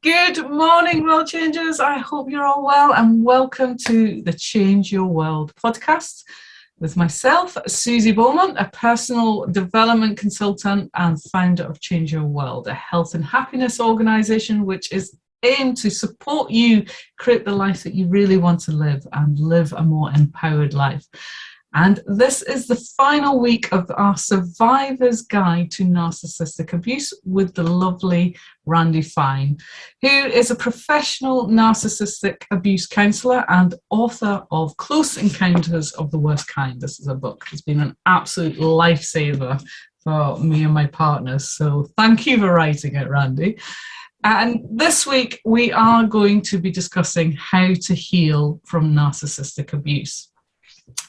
Good morning, world changers. I hope you're all well and welcome to the Change Your World podcast with myself, Suzy Beaumont, a personal development consultant and founder of Change Your World, a health and happiness organisation which is aimed to support you create the life that you really want to live and live a more empowered life. And this is the final week of our Survivor's Guide to Narcissistic Abuse with the lovely Randi Fine, who is a professional narcissistic abuse counsellor and author of Close Encounters of the Worst Kind. This is a book. It's been an absolute lifesaver for me and my partners. So thank you for writing it, Randi. And this week we are going to be discussing how to heal from narcissistic abuse.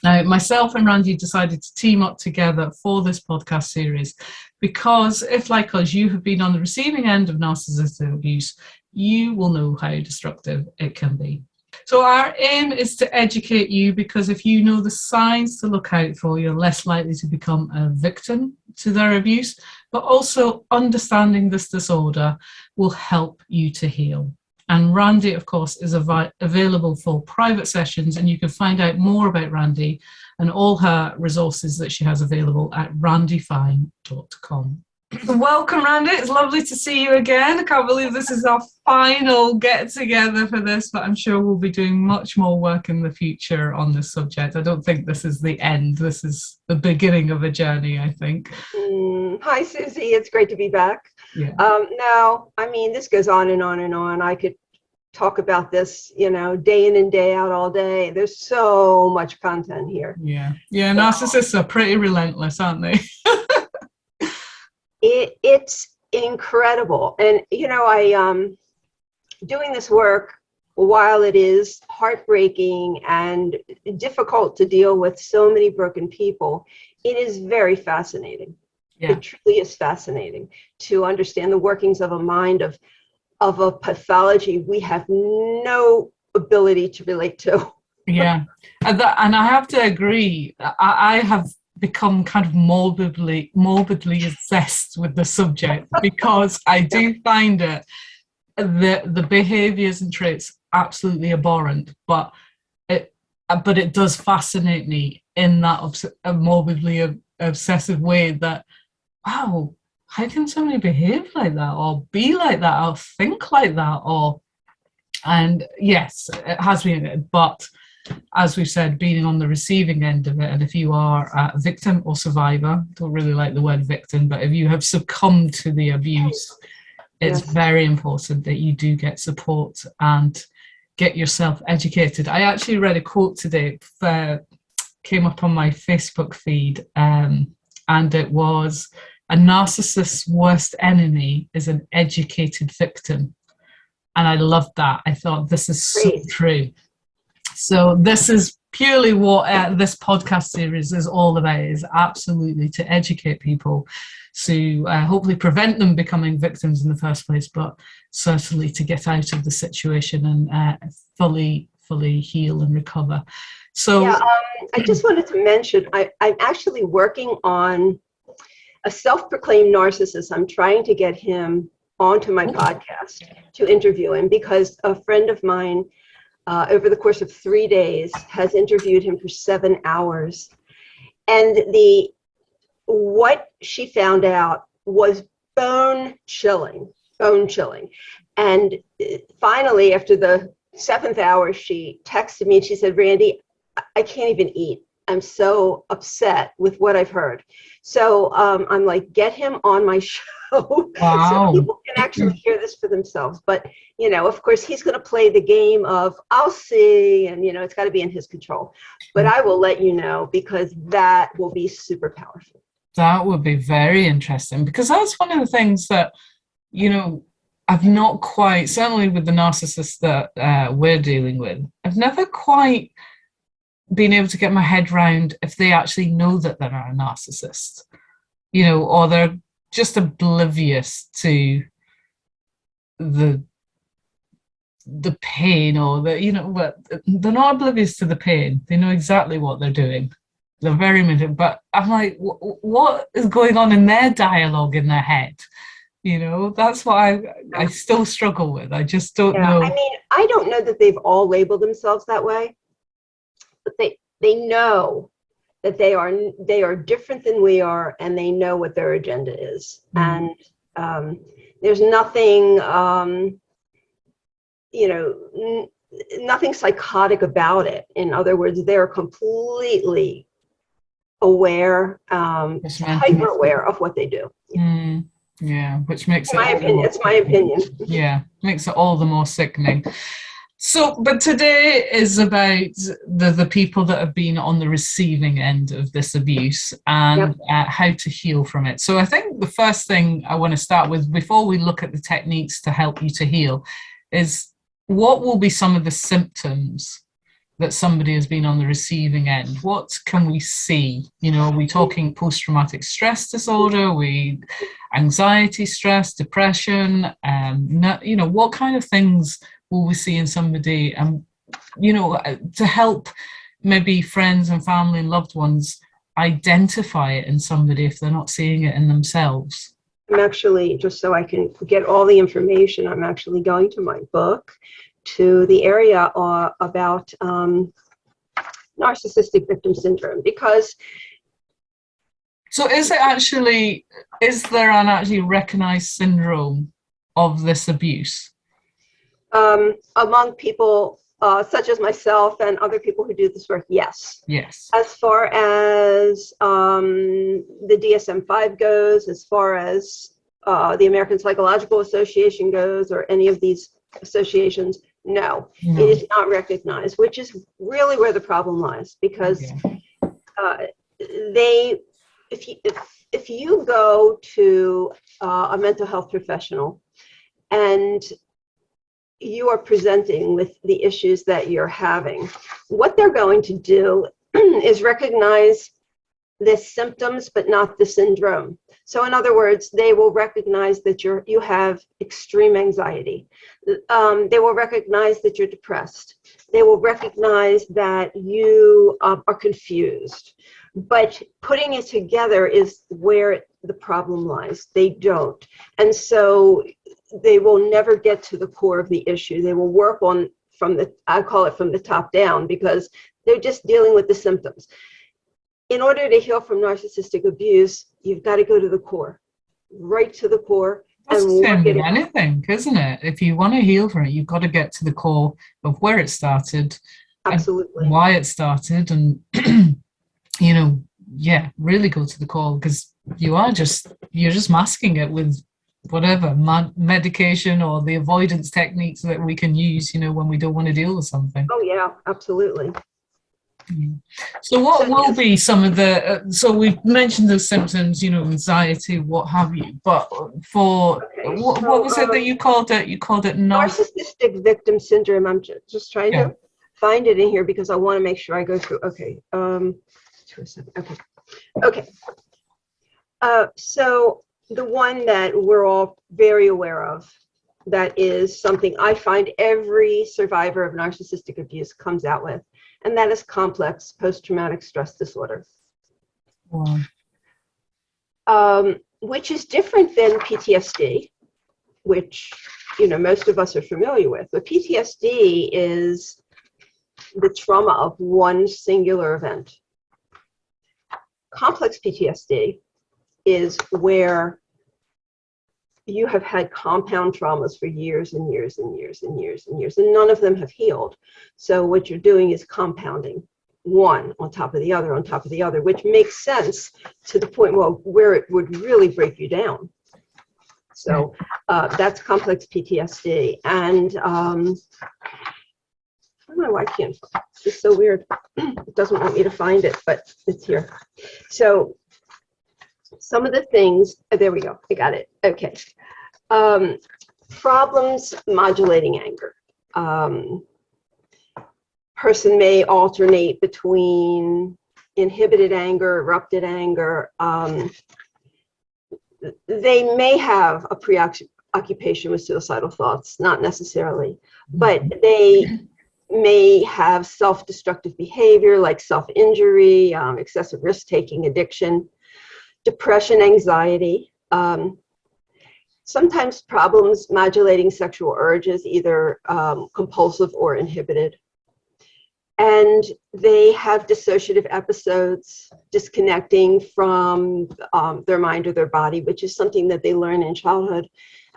Now, myself and Randi decided to team up together for this podcast series because if, like us, you have been on the receiving end of narcissistic abuse, you will know how destructive it can be. So our aim is to educate you because if you know the signs to look out for, you're less likely to become a victim to their abuse, but also understanding this disorder will help you to heal. And Randi, of course, is available for private sessions, and you can find out more about Randi and all her resources that she has available at randifine.com. Welcome, Randi. It's lovely to see you again. I can't believe this is our final get-together for this, but I'm sure we'll be doing much more work in the future on this subject. I don't think this is the end. This is the beginning of a journey, I think. Hi, Suzy. It's great to be back. Yeah. This goes on and on and on. I could talk about this, day in and day out all day. There's so much content here. Yeah. Narcissists are pretty relentless, aren't they? It's incredible. And, doing this work, while it is heartbreaking and difficult to deal with so many broken people, it is very fascinating. Yeah. It truly is fascinating to understand the workings of a mind of a pathology we have no ability to relate to. Yeah, and I have to agree. I have become kind of morbidly obsessed with the subject because I do find it the behaviours and traits absolutely abhorrent, but it does fascinate me in that morbidly obsessive way that, wow, how can somebody behave like that or be like that or think like that? And yes, it has been, but as we've said, being on the receiving end of it, and if you are a victim or survivor, don't really like the word victim, but if you have succumbed to the abuse, it's very important that you do get support and get yourself educated. I actually read a quote today that came up on my Facebook feed, and it was, "A narcissist's worst enemy is an educated victim." And I loved that. I thought this is so true. So this is purely what this podcast series is all about, is absolutely to educate people to hopefully prevent them becoming victims in the first place, but certainly to get out of the situation and fully heal and recover. So I just wanted to mention, I'm actually working on a self-proclaimed narcissist. I'm trying to get him onto my podcast to interview him because a friend of mine over the course of 3 days has interviewed him for 7 hours. And what she found out was bone chilling. And finally, after the 7th hour, she texted me and she said, "Randi, I can't even eat. I'm so upset with what I've heard." So I'm like, get him on my show. Wow. So people can actually hear this for themselves. But, of course, he's going to play the game of I'll see, and, it's got to be in his control. But I will let you know because that will be super powerful. That would be very interesting because that's one of the things that, I've not quite, certainly with the narcissists that we're dealing with, I've never quite been able to get my head round if they actually know that they're a narcissist, or they're just oblivious to the pain, or but they're not oblivious to the pain. They know exactly what they're doing. They're very minute, but I'm like, what is going on in their dialogue in their head You know, that's what I still struggle with. I just don't Yeah, know. I mean, I don't know that they've all labeled themselves that way, but they know that they are different than we are, and they know what their agenda is. And there's nothing, nothing psychotic about it. In other words, they're completely aware, hyper aware of what they do. Yeah, which makes It's my opinion. Yeah, makes it all the more sickening. So, but today is about the people that have been on the receiving end of this abuse and how to heal from it. So I think the first thing I want to start with, before we look at the techniques to help you to heal, is what will be some of the symptoms that somebody has been on the receiving end? What can we see? You know, are we talking post-traumatic stress disorder? Anxiety, stress, depression? What kind of things will we see in somebody? And, to help maybe friends and family and loved ones identify it in somebody if they're not seeing it in themselves. I'm actually, just so I can get all the information, I'm actually going to my book, to the area about narcissistic victim syndrome, because. So is there an actually recognized syndrome of this abuse? Among people such as myself and other people who do this work, yes. Yes. As far as the DSM-5 goes, as far as the American Psychological Association goes, or any of these associations, no, it is not recognized, which is really where the problem lies, because if you go to a mental health professional and you are presenting with the issues that you're having, what they're going to do is recognize the symptoms but not the syndrome. So in other words, they will recognize that you have extreme anxiety. They will recognize that you're depressed. They will recognize that you are confused. But putting it together is where the problem lies. They don't. And so they will never get to the core of the issue. They will work on I call it from the top down, because they're just dealing with the symptoms. In order to heal from narcissistic abuse, you've got to go to the core, right to the core. That's the same with anything, isn't it? If you want to heal from it, you've got to get to the core of where it started. Absolutely. And why it started, and really go to the core, because you're just masking it with whatever medication or the avoidance techniques that we can use, when we don't want to deal with something. Oh yeah, absolutely. So what will be some of the, so we've mentioned those symptoms, anxiety, what have you, but what was it that you called it? You called it narcissistic victim syndrome. I'm just trying to find it in here because I want to make sure I go through. Okay. Okay. So the one that we're all very aware of, that is something I find every survivor of narcissistic abuse comes out with, and that is complex post-traumatic stress disorder. Wow. Which is different than PTSD, which most of us are familiar with. But PTSD is the trauma of one singular event. Complex PTSD is where you have had compound traumas for years and years and years and years and years, and none of them have healed. So what you're doing is compounding one on top of the other on top of the other, which makes sense to the point where it would really break you down. So that's complex PTSD. And I don't know why I can't. It's just so weird. It doesn't want me to find it, but it's here. So some of the things, there we go. I got it. Okay. Problems modulating anger. Person may alternate between inhibited anger, erupted anger. They may have a preoccupation with suicidal thoughts, not necessarily, but they may have self-destructive behavior like self-injury, excessive risk-taking, addiction, depression, anxiety. sometimes problems modulating sexual urges, either compulsive or inhibited. And they have dissociative episodes, disconnecting from their mind or their body, which is something that they learn in childhood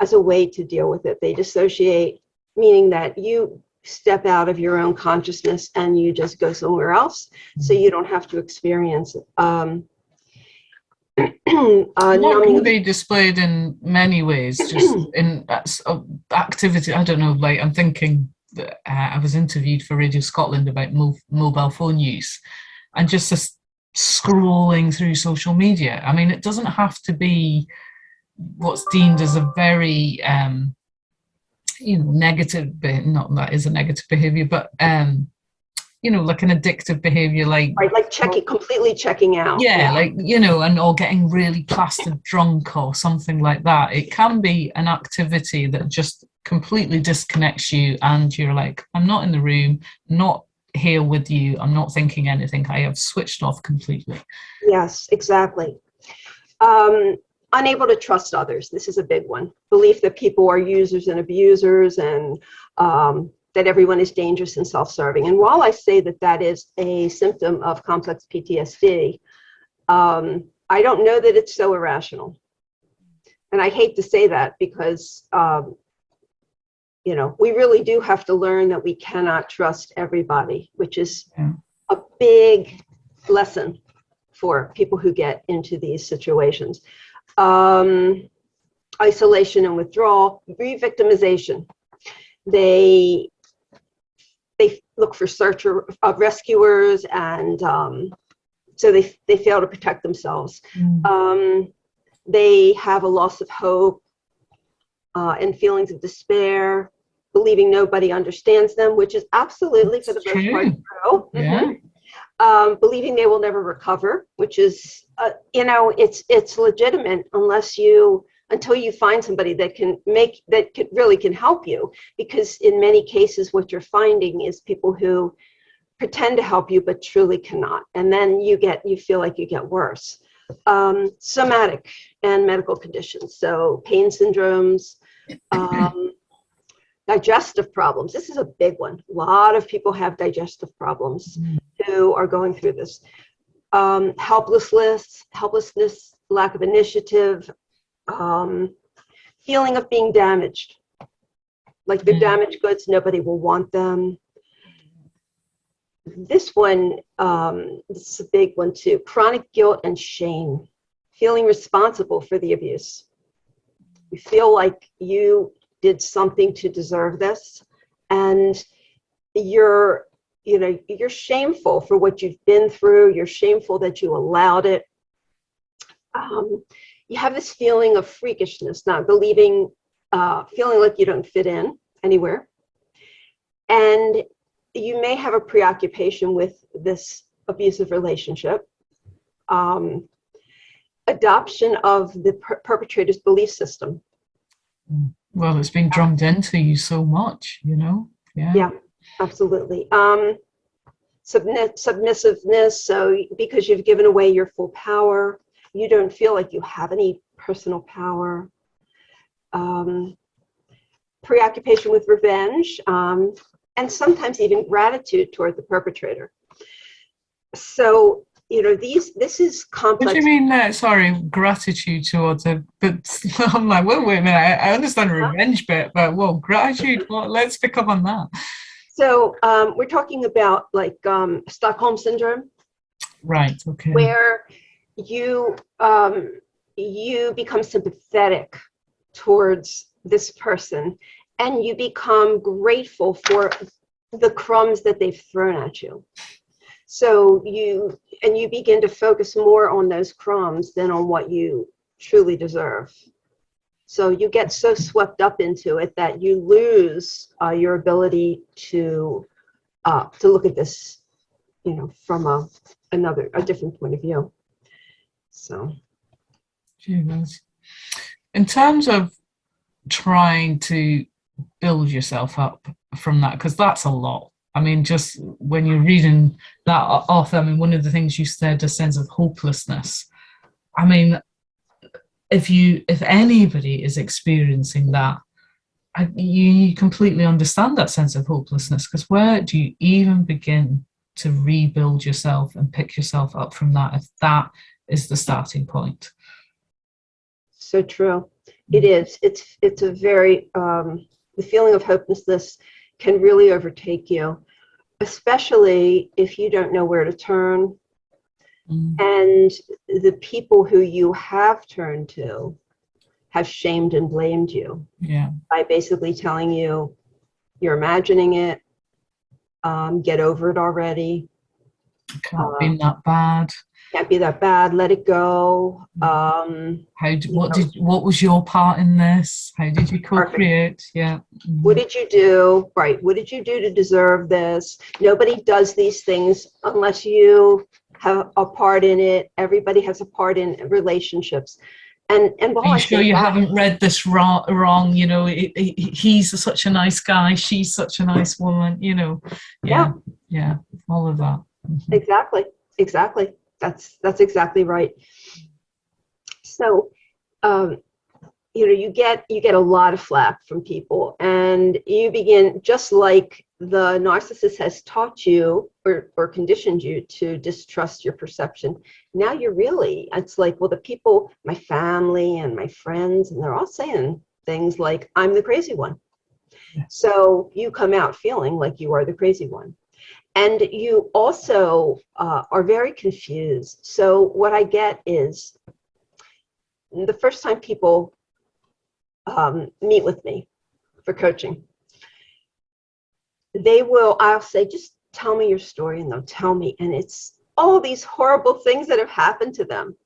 as a way to deal with it. They dissociate, meaning that you step out of your own consciousness and you just go somewhere else, so you don't have to experience it. That can be displayed in many ways, just in activity. I don't know, like I'm thinking that I was interviewed for Radio Scotland about mobile phone use, and just this scrolling through social media. I mean, it doesn't have to be what's deemed as a very negative, not that is a negative behavior, but like an addictive behavior, like completely checking out. Yeah, like, and or getting really plastered drunk or something like that. It can be an activity that just completely disconnects you, and you're like, I'm not in the room, not here with you, I'm not thinking anything, I have switched off completely. Yes, exactly. Unable to trust others. This is a big one. Belief that people are users and abusers, and that everyone is dangerous and self-serving. And while I say that that is a symptom of complex PTSD, I don't know that it's so irrational. And I hate to say that because, we really do have to learn that we cannot trust everybody, which is a big lesson for people who get into these situations. Isolation and withdrawal, re-victimization. They look for rescuers, and so they fail to protect themselves. They have a loss of hope and feelings of despair, believing nobody understands them, which is absolutely, for the most part, true. Yeah. Believing they will never recover, which is, it's legitimate until you find somebody that really can help you. Because in many cases, what you're finding is people who pretend to help you, but truly cannot. And then you feel like you get worse. Somatic and medical conditions. So pain syndromes, digestive problems. This is a big one. A lot of people have digestive problems who are going through this. Helplessness, lack of initiative, feeling of being damaged. Like they're damaged goods, nobody will want them. This one, this is a big one too. Chronic guilt and shame, feeling responsible for the abuse. You feel like you did something to deserve this, and you're shameful for what you've been through. You're shameful that you allowed it. You have this feeling of freakishness, not believing, feeling like you don't fit in anywhere. And you may have a preoccupation with this abusive relationship. Adoption of the perpetrator's belief system. Well, it's been drummed into you so much, Yeah, absolutely. Submissiveness. So because you've given away your full power, you don't feel like you have any personal power. Preoccupation with revenge, and sometimes even gratitude toward the perpetrator. So, this is complex. What do you mean, gratitude towards it? But I'm like, wait a minute, I understand the revenge bit, but gratitude, let's pick up on that. So we're talking about like Stockholm syndrome. Right, okay. Where you become sympathetic towards this person, and you become grateful for the crumbs that they've thrown at you. So you begin to focus more on those crumbs than on what you truly deserve. So you get so swept up into it that you lose your ability to look at this, from a different point of view. So, in terms of trying to build yourself up from that, because that's a lot. I mean, just when you're reading that author, one of the things you said, a sense of hopelessness. I mean, if anybody is experiencing that, you completely understand that sense of hopelessness, because where do you even begin to rebuild yourself and pick yourself up from that if that is the starting point? So true. It is. It's a very, the feeling of hopelessness can really overtake you, especially if you don't know where to turn. And the people who you have turned to have shamed and blamed you by basically telling you you're imagining it, get over it already. Can't be that bad. Can't be that bad. Let it go. What was your part in this? How did you co-create? Yeah. What did you do? Right. What did you do to deserve this? Nobody does these things unless you have a part in it. Everybody has a part in relationships. And are you sure you haven't read this wrong? You know, he's such a nice guy. She's such a nice woman. You know, yeah, all of that. Exactly. That's exactly right. So, you get a lot of flack from people, and you begin, just like the narcissist has taught you or conditioned you to distrust your perception. Now it's like, well, the people, my family and my friends, and they're all saying things like, I'm the crazy one. So you come out feeling like you are the crazy one. And you also are very confused. So what I get is, the first time people meet with me for coaching, I'll say, just tell me your story, and they'll tell me. And it's all these horrible things that have happened to them.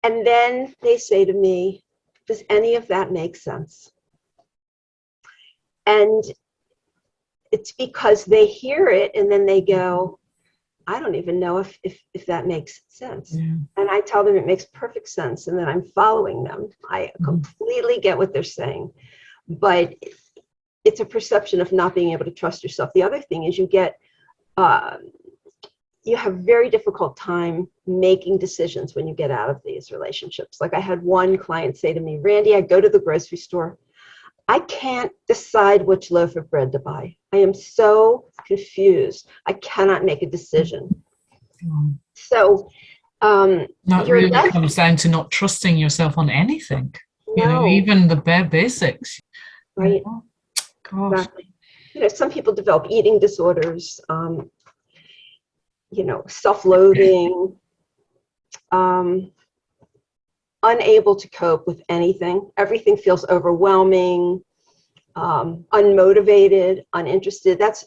And then they say to me, does any of that make sense? And it's because they hear it and then they go, I don't even know if that makes sense. Yeah. And I tell them it makes perfect sense, and then I'm following them. I completely get what they're saying. But it's a perception of not being able to trust yourself. The other thing is you have very difficult time making decisions when you get out of these relationships. Like I had one client say to me, Randi, I go to the grocery store. I can't decide which loaf of bread to buy. I am so confused. I cannot make a decision. So that really comes down to not trusting yourself on anything. No. You know, even the bare basics. Right. Gosh. Exactly. You know, some people develop eating disorders, self-loathing, unable to cope with anything. Everything feels overwhelming, unmotivated, uninterested. That's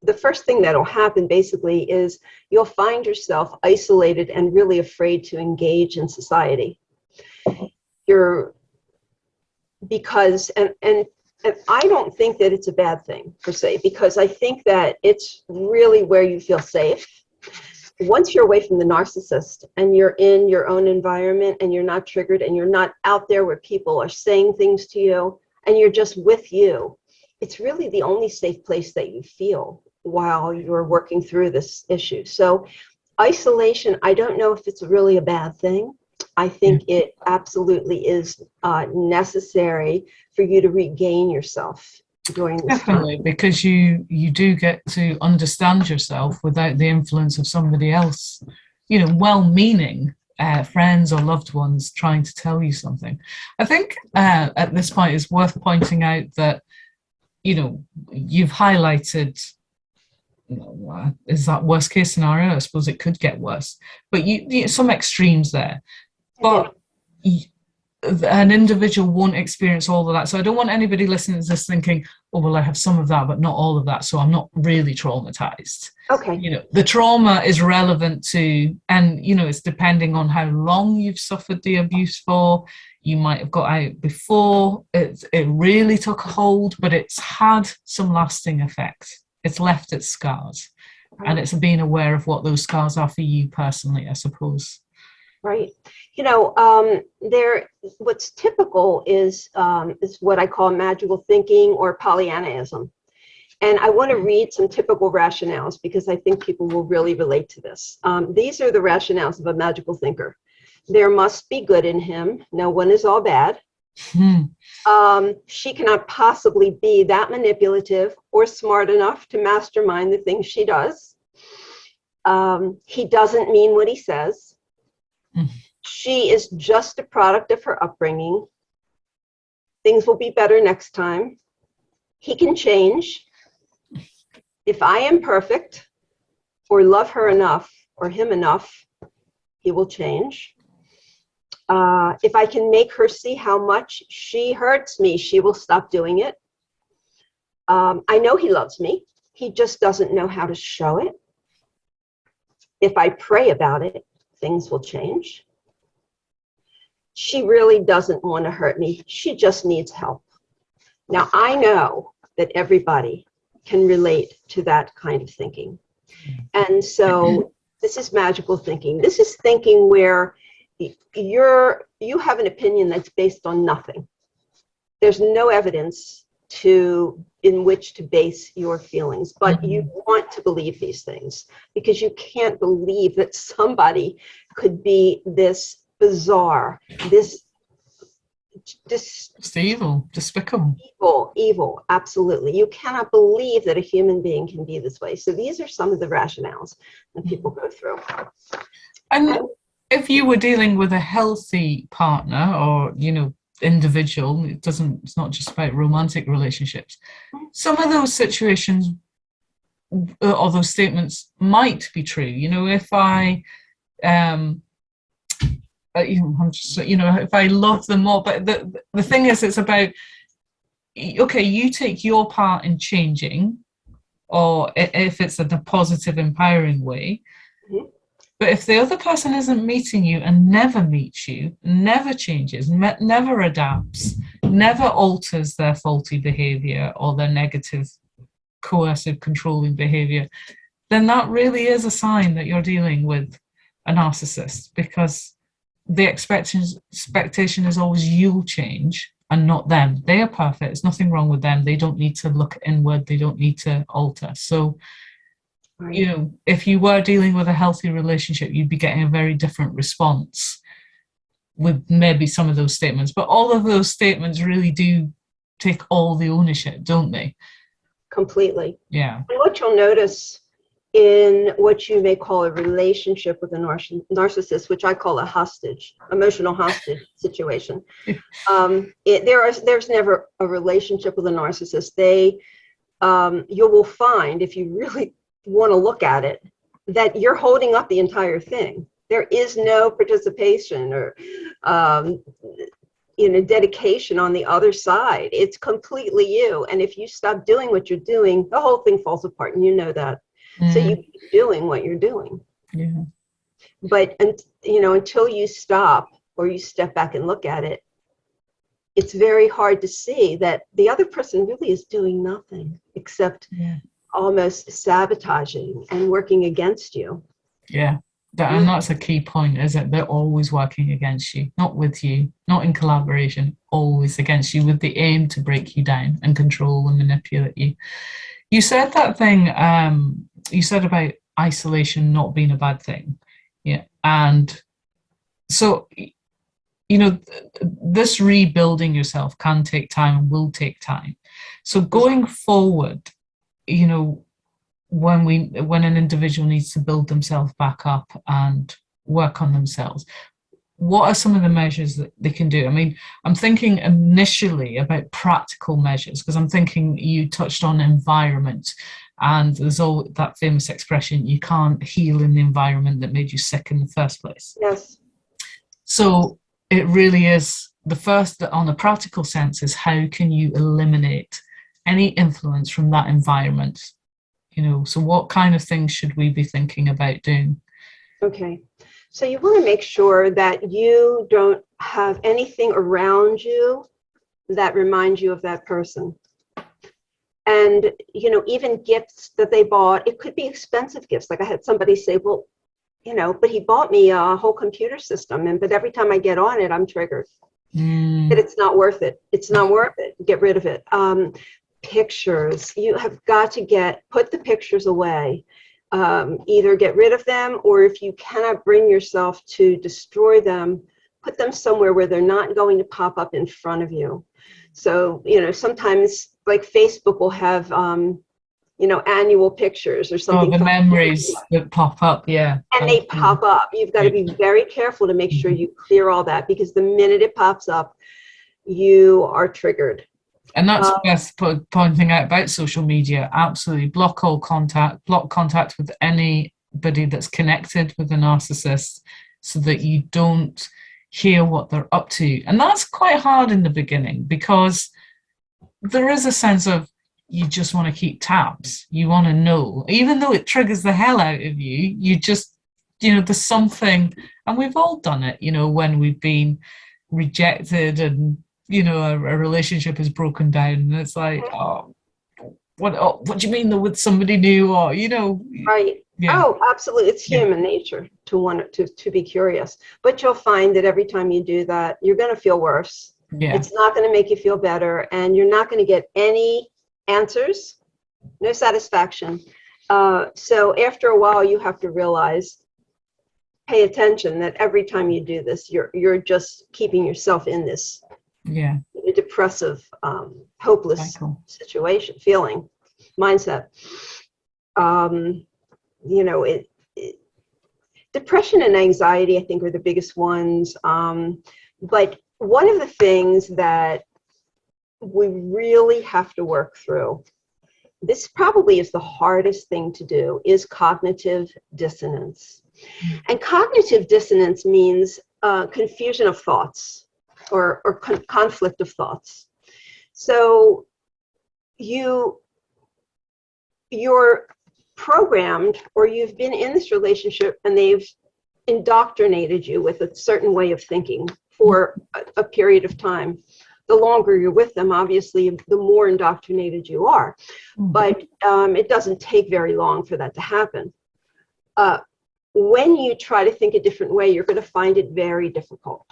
the first thing that'll happen basically is you'll find yourself isolated and really afraid to engage in society. And I don't think that it's a bad thing per se, because I think that it's really where you feel safe. Once you're away from the narcissist and you're in your own environment and you're not triggered and you're not out there where people are saying things to you and you're just with you, it's really the only safe place that you feel while you're working through this issue. So isolation, I don't know if it's really a bad thing. I think it absolutely is necessary for you to regain yourself during this Definitely, time. Because you do get to understand yourself without the influence of somebody else, well-meaning friends or loved ones trying to tell you something. I think at this point it's worth pointing out that, you've highlighted, is that worst case scenario? I suppose it could get worse, but some extremes there. But an individual won't experience all of that. So I don't want anybody listening to this thinking, oh, well, I have some of that, but not all of that, so I'm not really traumatized. Okay. The trauma is relevant to, and, it's depending on how long you've suffered the abuse for. You might have got out before it really took a hold, but it's had some lasting effect. It's left its scars. And it's being aware of what those scars are for you personally, I suppose. Right. What's typical is what I call magical thinking or Pollyannaism. And I want to read some typical rationales because I think people will really relate to this. These are the rationales of a magical thinker. there must be good in him. No one is all bad. She cannot possibly be that manipulative or smart enough to mastermind the things she does. He doesn't mean what he says. She is just a product of her upbringing. Things will be better next time. He can change. If I am perfect or love her enough or him enough, he will change. If I can make her see how much she hurts me, she will stop doing it. I know he loves me. He just doesn't know how to show it. If I pray about it, things will change. She really doesn't want to hurt me. She just needs help. Now, I know that everybody can relate to that kind of thinking. And so this is magical thinking. This is thinking where you have an opinion that's based on nothing. There's no evidence in which to base your feelings, but you want to believe these things because you can't believe that somebody could be this bizarre, this evil, despicable. Evil, absolutely. You cannot believe that a human being can be this way. So these are some of the rationales that people go through. And if you were dealing with a healthy partner or, individual, it's not just about romantic relationships. Some of those situations or those statements might be true. If I, if I love them more, but the thing is, it's about, okay, you take your part in changing, or if it's in a positive, empowering way. But if the other person isn't meeting you and never meets you, never changes, never adapts, never alters their faulty behavior or their negative, coercive, controlling behavior, then that really is a sign that you're dealing with a narcissist, because the expectation is always you'll change and not them. They are perfect. There's nothing wrong with them. They don't need to look inward. They don't need to alter. So, if you were dealing with a healthy relationship, you'd be getting a very different response with maybe some of those statements. But all of those statements really do take all the ownership, don't they? Completely. Yeah. And what you'll notice in what you may call a relationship with a narcissist, which I call a emotional hostage situation. There's never a relationship with a narcissist. You will find, if you really want to look at it, that you're holding up the entire thing. There is no participation or dedication on the other side. It's completely you. And if you stop doing what you're doing, the whole thing falls apart, and you know that. So you keep doing what you're doing. Yeah. But until you stop or you step back and look at it, it's very hard to see that the other person really is doing nothing except almost sabotaging and working against you. Yeah. And that's a key point, is that they're always working against you, not with you, not in collaboration, always against you, with the aim to break you down and control and manipulate you. You said that thing, you said about isolation not being a bad thing. Yeah. And so, this rebuilding yourself can take time and will take time. So going forward, when an individual needs to build themselves back up and work on themselves, what are some of the measures that they can do? I mean, I'm thinking initially about practical measures, because I'm thinking you touched on environment, and there's all that famous expression, you can't heal in the environment that made you sick in the first place. Yes. So it really is, the first, on a practical sense, is how can you eliminate any influence from that environment? So what kind of things should we be thinking about doing? Okay. So you want to make sure that you don't have anything around you that reminds you of that person. And, even gifts that they bought, it could be expensive gifts. Like I had somebody say, well, but he bought me a whole computer system, but every time I get on it, I'm triggered. But it's not worth it. It's not worth it. Get rid of it. Pictures. You have got to put the pictures away. either get rid of them, or if you cannot bring yourself to destroy them, put them somewhere where they're not going to pop up in front of you. So, sometimes like Facebook will have, annual pictures or something. Oh, the memories that pop up, yeah. And they pop up. You've got to be very careful to make sure you clear all that, because the minute it pops up, you are triggered. And that's best pointing out about social media. Absolutely. Block contact with anybody that's connected with a narcissist so that you don't hear what they're up to. And that's quite hard in the beginning, because there is a sense of you just want to keep tabs. You want to know, even though it triggers the hell out of you, you just, there's something, and we've all done it, when we've been rejected and, a relationship is broken down, and it's like, what do you mean they're with somebody new, or, Right. Yeah. Oh, absolutely. It's human nature to want to be curious, but you'll find that every time you do that, you're going to feel worse. Yeah. It's not going to make you feel better, and you're not going to get any answers, no satisfaction. So after a while, you have to realize, pay attention, that every time you do this, you're just keeping yourself in this depressive, hopeless feeling, mindset. Depression and anxiety, I think, are the biggest ones. But one of the things that we really have to work through, this probably is the hardest thing to do, is cognitive dissonance. And cognitive dissonance means confusion of thoughts or conflict of thoughts. So you're programmed, or you've been in this relationship and they've indoctrinated you with a certain way of thinking for a period of time. The longer you're with them, obviously, the more indoctrinated you are. But it doesn't take very long for that to happen. When you try to think a different way, you're going to find it very difficult.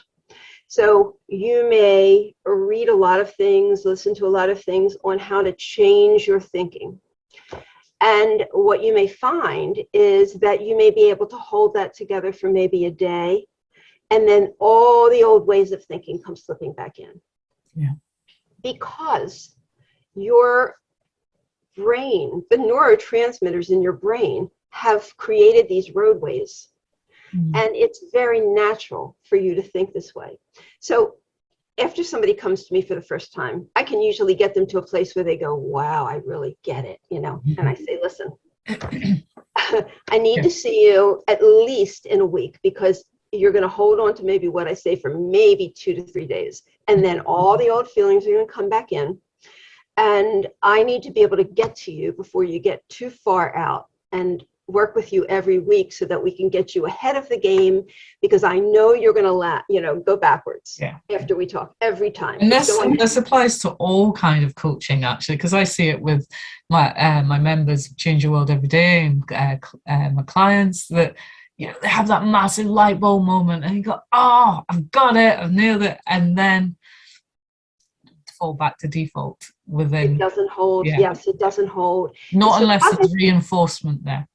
So you may read a lot of things, listen to a lot of things on how to change your thinking. And what you may find is that you may be able to hold that together for maybe a day, and then all the old ways of thinking come slipping back in. Yeah. Because your brain, the neurotransmitters in your brain, have created these roadways. And it's very natural for you to think this way. So after somebody comes to me for the first time, I can usually get them to a place where they go, wow, I really get it, And I say, listen, I need to see you at least in a week, because you're going to hold on to maybe what I say for maybe 2 to 3 days. And then all the old feelings are going to come back in. And I need to be able to get to you before you get too far out, and work with you every week so that we can get you ahead of the game, because I know you're going to go backwards after we talk every time. And this applies to all kind of coaching, actually, because I see it with my members of Change Your World Every Day, and my clients, that they have that massive light bulb moment, and you go, oh, I've got it, I've nailed it, and then fall back to default within. It doesn't hold. Yeah. Yes, it doesn't hold. Not unless there's reinforcement there.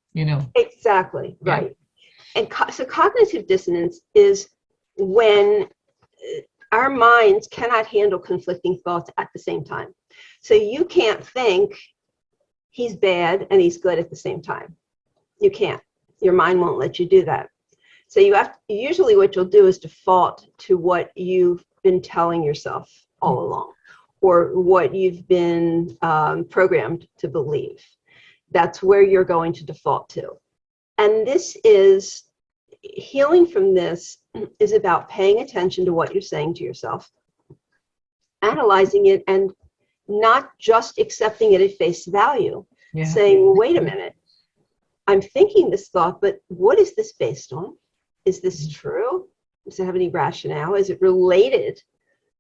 Exactly, right. And so cognitive dissonance is when our minds cannot handle conflicting thoughts at the same time. So you can't think he's bad and he's good at the same time. You can't. Your mind won't let you do that. So usually what you'll do is default to what you've been telling yourself all along, or what you've been programmed to believe. That's where you're going to default to. And healing from this is about paying attention to what you're saying to yourself, analyzing it, and not just accepting it at face value, saying, well, wait a minute, I'm thinking this thought, but what is this based on? Is this true? Does it have any rationale? Is it related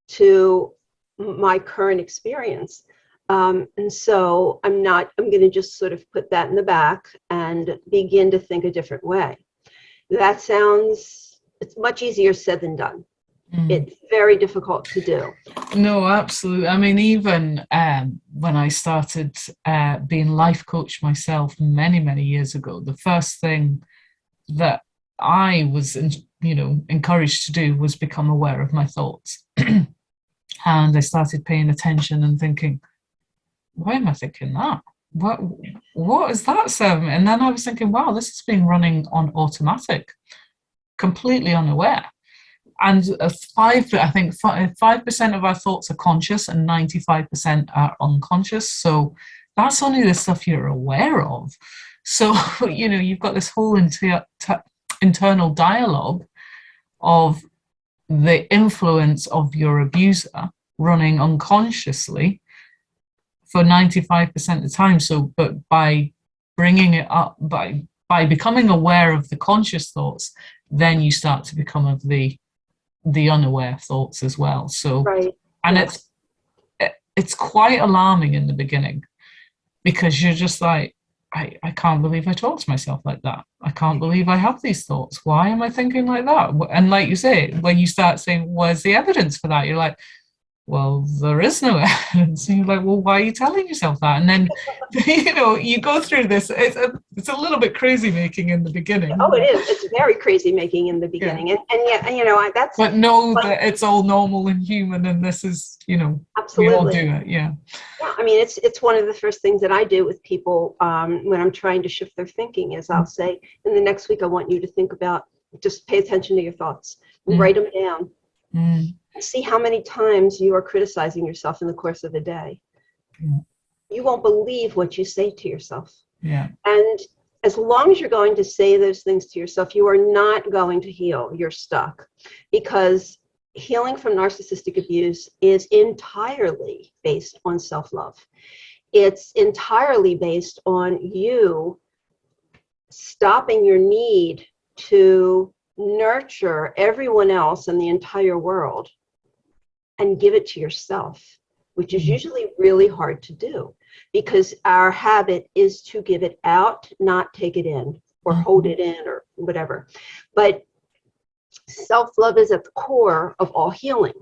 to my current experience? And so I'm going to just sort of put that in the back and begin to think a different way. It's much easier said than done. It's very difficult to do. No, absolutely. I mean, even when I started being life coach myself many, many years ago, the first thing that I was, encouraged to do was become aware of my thoughts. And I started paying attention and thinking, why am I thinking that? What is that serving me? And then I was thinking, wow, this has been running on automatic, completely unaware. And 5% of our thoughts are conscious and 95% are unconscious. So that's only the stuff you're aware of. So, you've got this whole internal dialogue of the influence of your abuser running unconsciously for 95% of the time. So, but by bringing it up, by becoming aware of the conscious thoughts, then you start to become of the unaware thoughts as well. So, right. And it's quite alarming in the beginning, because you're just like, I can't believe I talk to myself like that. I can't believe I have these thoughts. Why am I thinking like that? And like you say, when you start saying, where's the evidence for that? You're like, well, there is no evidence. And you're like, well, why are you telling yourself that? And then, you go through this. It's a little bit crazy making in the beginning. Oh, it is. It's very crazy making in the beginning. Yeah. And yet, that's. But know that it's all normal and human, and this is, absolutely. We all do it. Yeah. Yeah. I mean, it's one of the first things that I do with people when I'm trying to shift their thinking is I'll say, in the next week, I want you to think about, just pay attention to your thoughts, write them down. See how many times you are criticizing yourself in the course of a day. You won't believe what you say to yourself. Yeah. And as long as you're going to say those things to yourself, you are not going to heal. You're stuck, because healing from narcissistic abuse is entirely based on self-love. It's entirely based on you stopping your need to nurture everyone else in the entire world and give it to yourself, which is usually really hard to do, because our habit is to give it out, not take it in or hold it in or whatever. But self-love is at the core of all healing.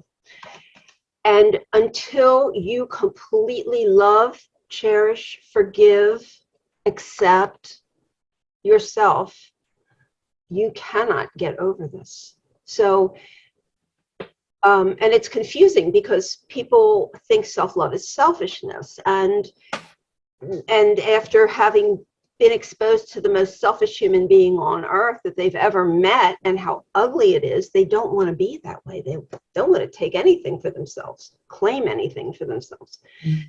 And until you completely love, cherish, forgive, accept yourself, you cannot get over this. So, and it's confusing because people think self-love is selfishness. And after having been exposed to the most selfish human being on earth that they've ever met and how ugly it is, they don't want to be that way. They don't want to take anything for themselves, claim anything for themselves.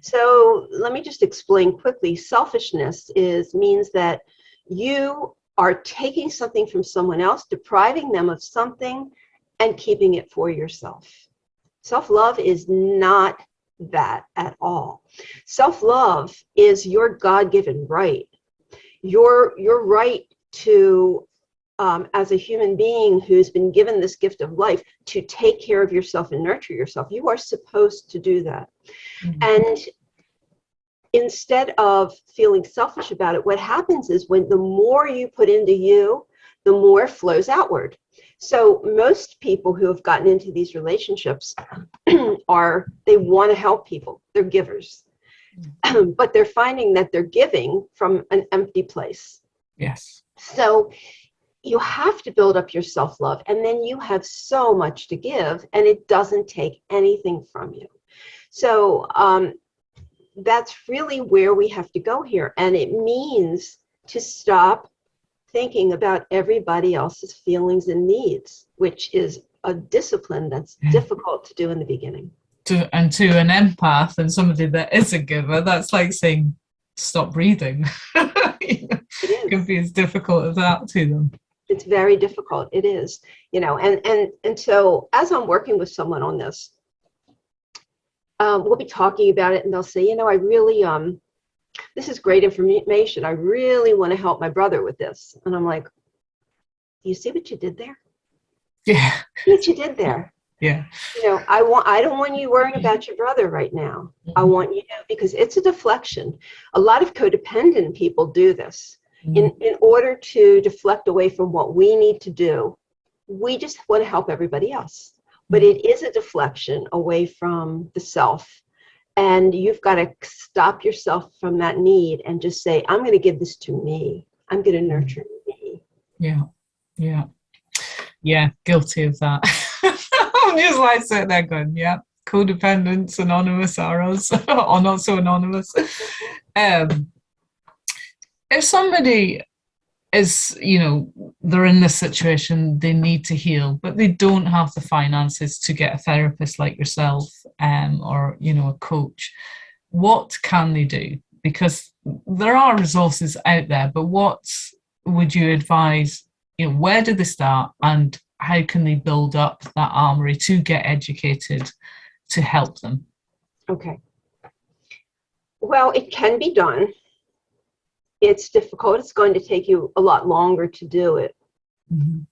So let me just explain quickly. Selfishness means that you are taking something from someone else, depriving them of something, and keeping it for yourself. Self-love is not that at all. Self-love is your God-given right. Your right to, as a human being who's been given this gift of life, to take care of yourself and nurture yourself. You are supposed to do that. And instead of feeling selfish about it, what happens is when the more you put into you, the more flows outward. So most people who have gotten into these relationships they want to help people. They're givers. But they're finding that they're giving from an empty place. Yes. So you have to build up your self-love, and then you have so much to give, and it doesn't take anything from you. So that's really where we have to go here. And it means to stop thinking about everybody else's feelings and needs, which is a discipline that's difficult to do in the beginning. To an empath and somebody that is a giver, that's like saying, stop breathing. It can be as difficult as that to them. It's very difficult. It is, and so as I'm working with someone on this, we'll be talking about it and they'll say, I really, this is great information. I really want to help my brother with this. And I'm like, do you see what you did there? Yeah. See what you did there? Yeah. I don't want you worrying about your brother right now. I want you to, because it's a deflection. A lot of codependent people do this. In order to deflect away from what we need to do, we just want to help everybody else. but it is a deflection away from the self. And you've got to stop yourself from that need and just say, I'm going to give this to me. I'm going to nurture me. Yeah, guilty of that. I'm just like sitting there going, yeah, codependents, anonymous are us, or not so anonymous. If somebody is, they're in this situation, they need to heal, but they don't have the finances to get a therapist like yourself, or, a coach, what can they do? Because there are resources out there, but what would you advise, where do they start and how can they build up that armory to get educated to help them? Okay. Well, it can be done. It's difficult. It's going to take you a lot longer to do it,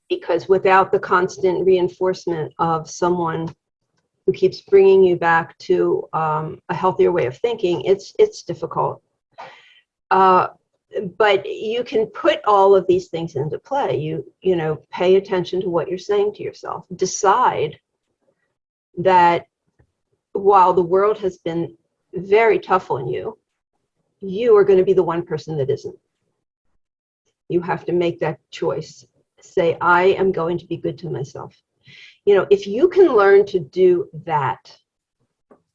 because without the constant reinforcement of someone who keeps bringing you back to a healthier way of thinking, it's difficult. But you can put all of these things into play. You pay attention to what you're saying to yourself. Decide that while the world has been very tough on you, you are going to be the one person that isn't. You have to make that choice. Say, I am going to be good to myself. If you can learn to do that,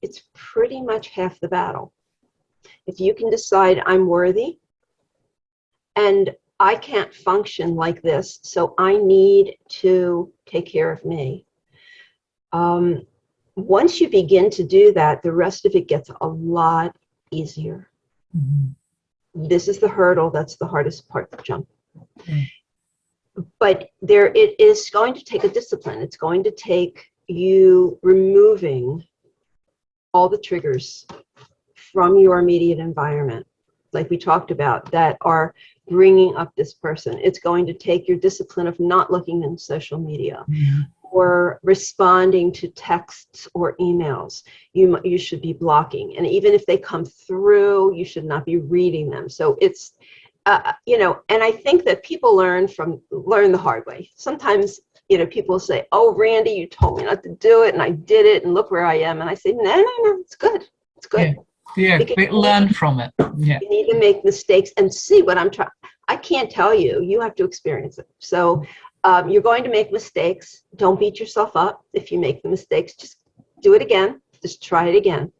it's pretty much half the battle. If you can decide I'm worthy and I can't function like this, so I need to take care of me. Once you begin to do that, the rest of it gets a lot easier. This is the hurdle. That's the hardest part to jump. But it is going to take a discipline. It's going to take you removing all the triggers from your immediate environment, like we talked about, that are bringing up this person. It's going to take your discipline of not looking in social media, or responding to texts or emails. You should be blocking. And even if they come through, you should not be reading them. So it's, and I think that people learn the hard way. Sometimes, people say, oh, Randi, you told me not to do it and I did it and look where I am. And I say, no, it's good. It's good. Yeah, learn from it. Yeah. You need to make mistakes and see what I'm trying. I can't tell you. You have to experience it. So you're going to make mistakes. Don't beat yourself up if you make the mistakes. Just do it again. Just try it again.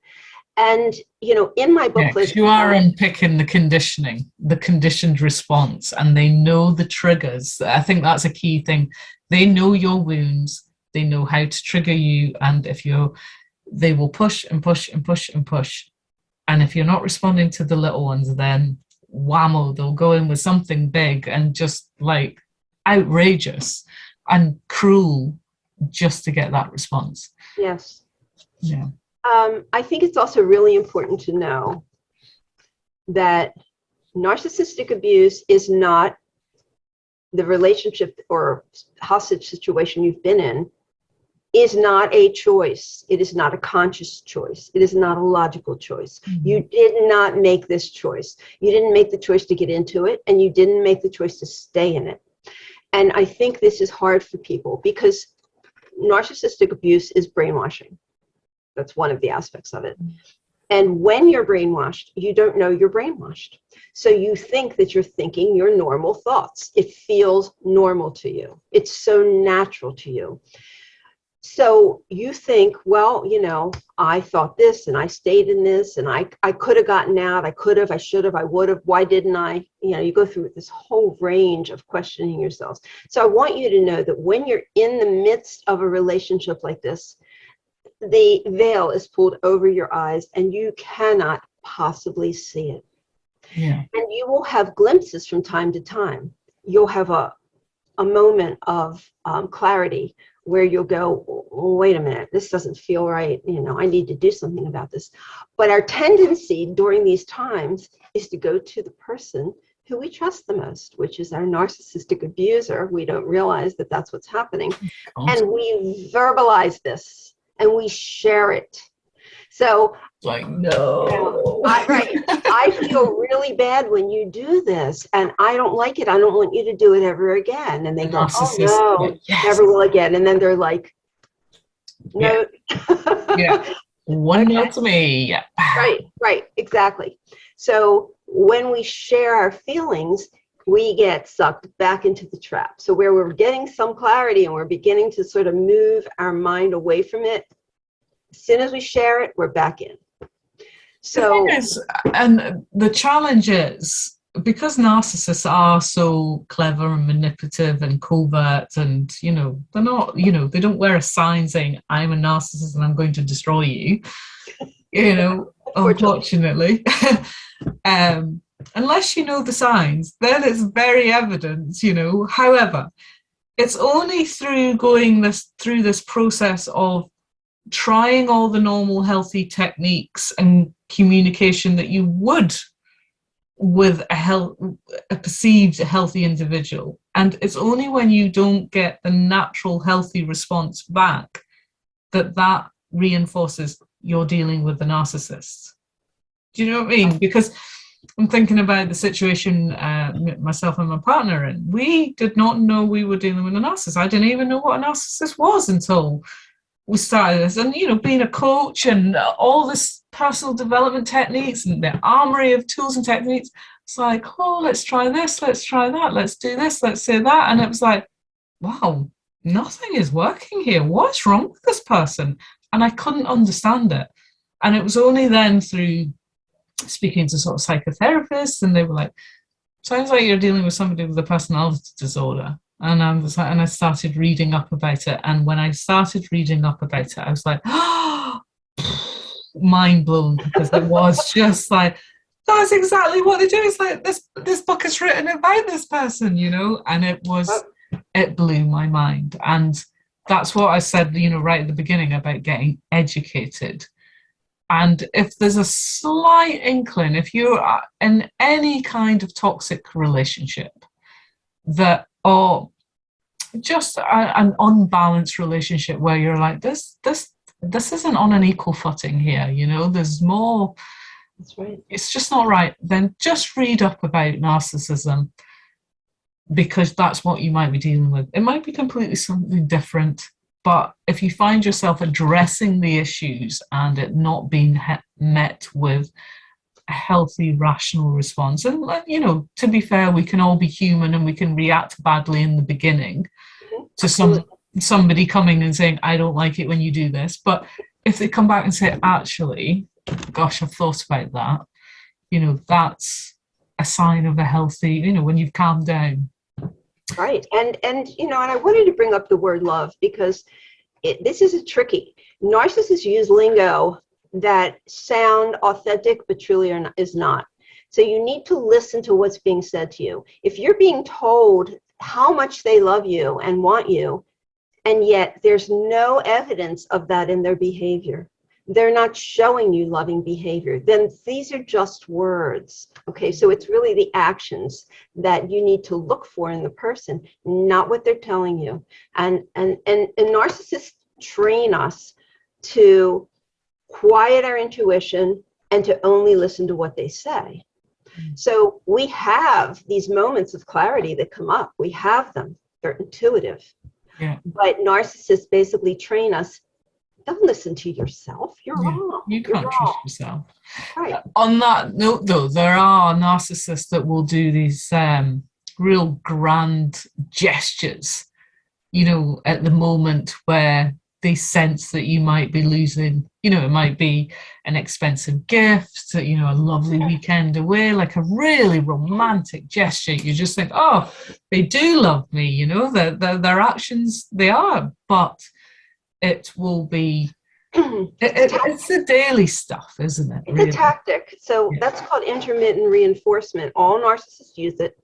And, in my booklet, you are unpicking the conditioned response, and they know the triggers. I think that's a key thing. They know your wounds. They know how to trigger you. And they will push and push and push and push. And if you're not responding to the little ones, then whammo, they'll go in with something big and just like outrageous and cruel just to get that response. Yes. Yeah. I think it's also really important to know that narcissistic abuse is not the relationship or hostage situation you've been in, is not a choice. It is not a conscious choice. It is not a logical choice. You did not make this choice. You didn't make the choice to get into it, and you didn't make the choice to stay in it. And I think this is hard for people because narcissistic abuse is brainwashing. That's one of the aspects of it. And when you're brainwashed, you don't know you're brainwashed. So you think that you're thinking your normal thoughts. It feels normal to you. It's so natural to you. So you think, well, I thought this and I stayed in this and I could have gotten out. I could have, I should have, I would have. Why didn't I? You go through this whole range of questioning yourselves. So I want you to know that when you're in the midst of a relationship like this, the veil is pulled over your eyes and you cannot possibly see it. Yeah. And you will have glimpses from time to time. You'll have a moment of clarity where you'll go, oh, wait a minute, this doesn't feel right. I need to do something about this. But our tendency during these times is to go to the person who we trust the most, which is our narcissistic abuser. We don't realize that that's what's happening. And we verbalize this. And we share it. So, no. I feel really bad when you do this, and I don't like it. I don't want you to do it ever again. And they go, oh no, yes. Never will again. And then they're like, No. Yeah. One Okay. note to me. Yeah. Right, exactly. So when we share our feelings, we get sucked back into the trap. So where we're getting some clarity and we're beginning to sort of move our mind away from it, as soon as we share it, we're back in. The thing So is, and the challenge is, because narcissists are so clever and manipulative and covert, and they're not, they don't wear a sign saying I'm a narcissist and I'm going to destroy you, unfortunately. Unless you know the signs, then it's very evident. However, it's only through going through this process of trying all the normal healthy techniques and communication that you would with a perceived healthy individual. And it's only when you don't get the natural healthy response back that reinforces you're dealing with the narcissist. Do you know what I mean? Because I'm thinking about the situation myself and my partner in. We did not know we were dealing with a narcissist. I didn't even know what a narcissist was until we started this. And, being a coach and all this personal development techniques and the armory of tools and techniques, it's like, oh, let's try this, let's try that, let's do this, let's say that. And it was like, wow, nothing is working here. What's wrong with this person? And I couldn't understand it. And it was only then through speaking to sort of psychotherapists, and they were like, sounds like you're dealing with somebody with a personality disorder. And I started reading up about it. And when I started reading up about it, I was like, oh, mind blown, because it was just like, that's exactly what they do. It's like this book is written about this person, and it blew my mind. And that's what I said, right at the beginning about getting educated. And if there's a slight inkling, if you're in any kind of toxic relationship or just an unbalanced relationship where you're like, this isn't on an equal footing here, there's more. That's right. It's just not right. Then just read up about narcissism, because that's what you might be dealing with. It might be completely something different. But if you find yourself addressing the issues and it not being met with a healthy, rational response, and to be fair, we can all be human and we can react badly in the beginning to somebody coming and saying, I don't like it when you do this. But if they come back and say, actually, gosh, I've thought about that, that's a sign of a healthy, when you've calmed down. Right. And I wanted to bring up the word love, because this is tricky. Narcissists use lingo that sound authentic, but truly is not. So you need to listen to what's being said to you. If you're being told how much they love you and want you, and yet there's no evidence of that in their behavior, they're not showing you loving behavior, then these are just words. Okay, so it's really the actions that you need to look for in the person, not what they're telling you. And narcissists train us to quiet our intuition and to only listen to what they say. So we have these moments of clarity that come up. We have them. They're intuitive. Yeah. But narcissists basically train us, don't listen to yourself. You're wrong. You can't trust yourself. Right. On that note, though, there are narcissists that will do these real grand gestures, at the moment where they sense that you might be losing, it might be an expensive gift, a lovely weekend away, like a really romantic gesture. You just think, oh, they do love me, their actions, they are, but it will be, it's the daily stuff, isn't it? It's a tactic. So that's called intermittent reinforcement. All narcissists use it.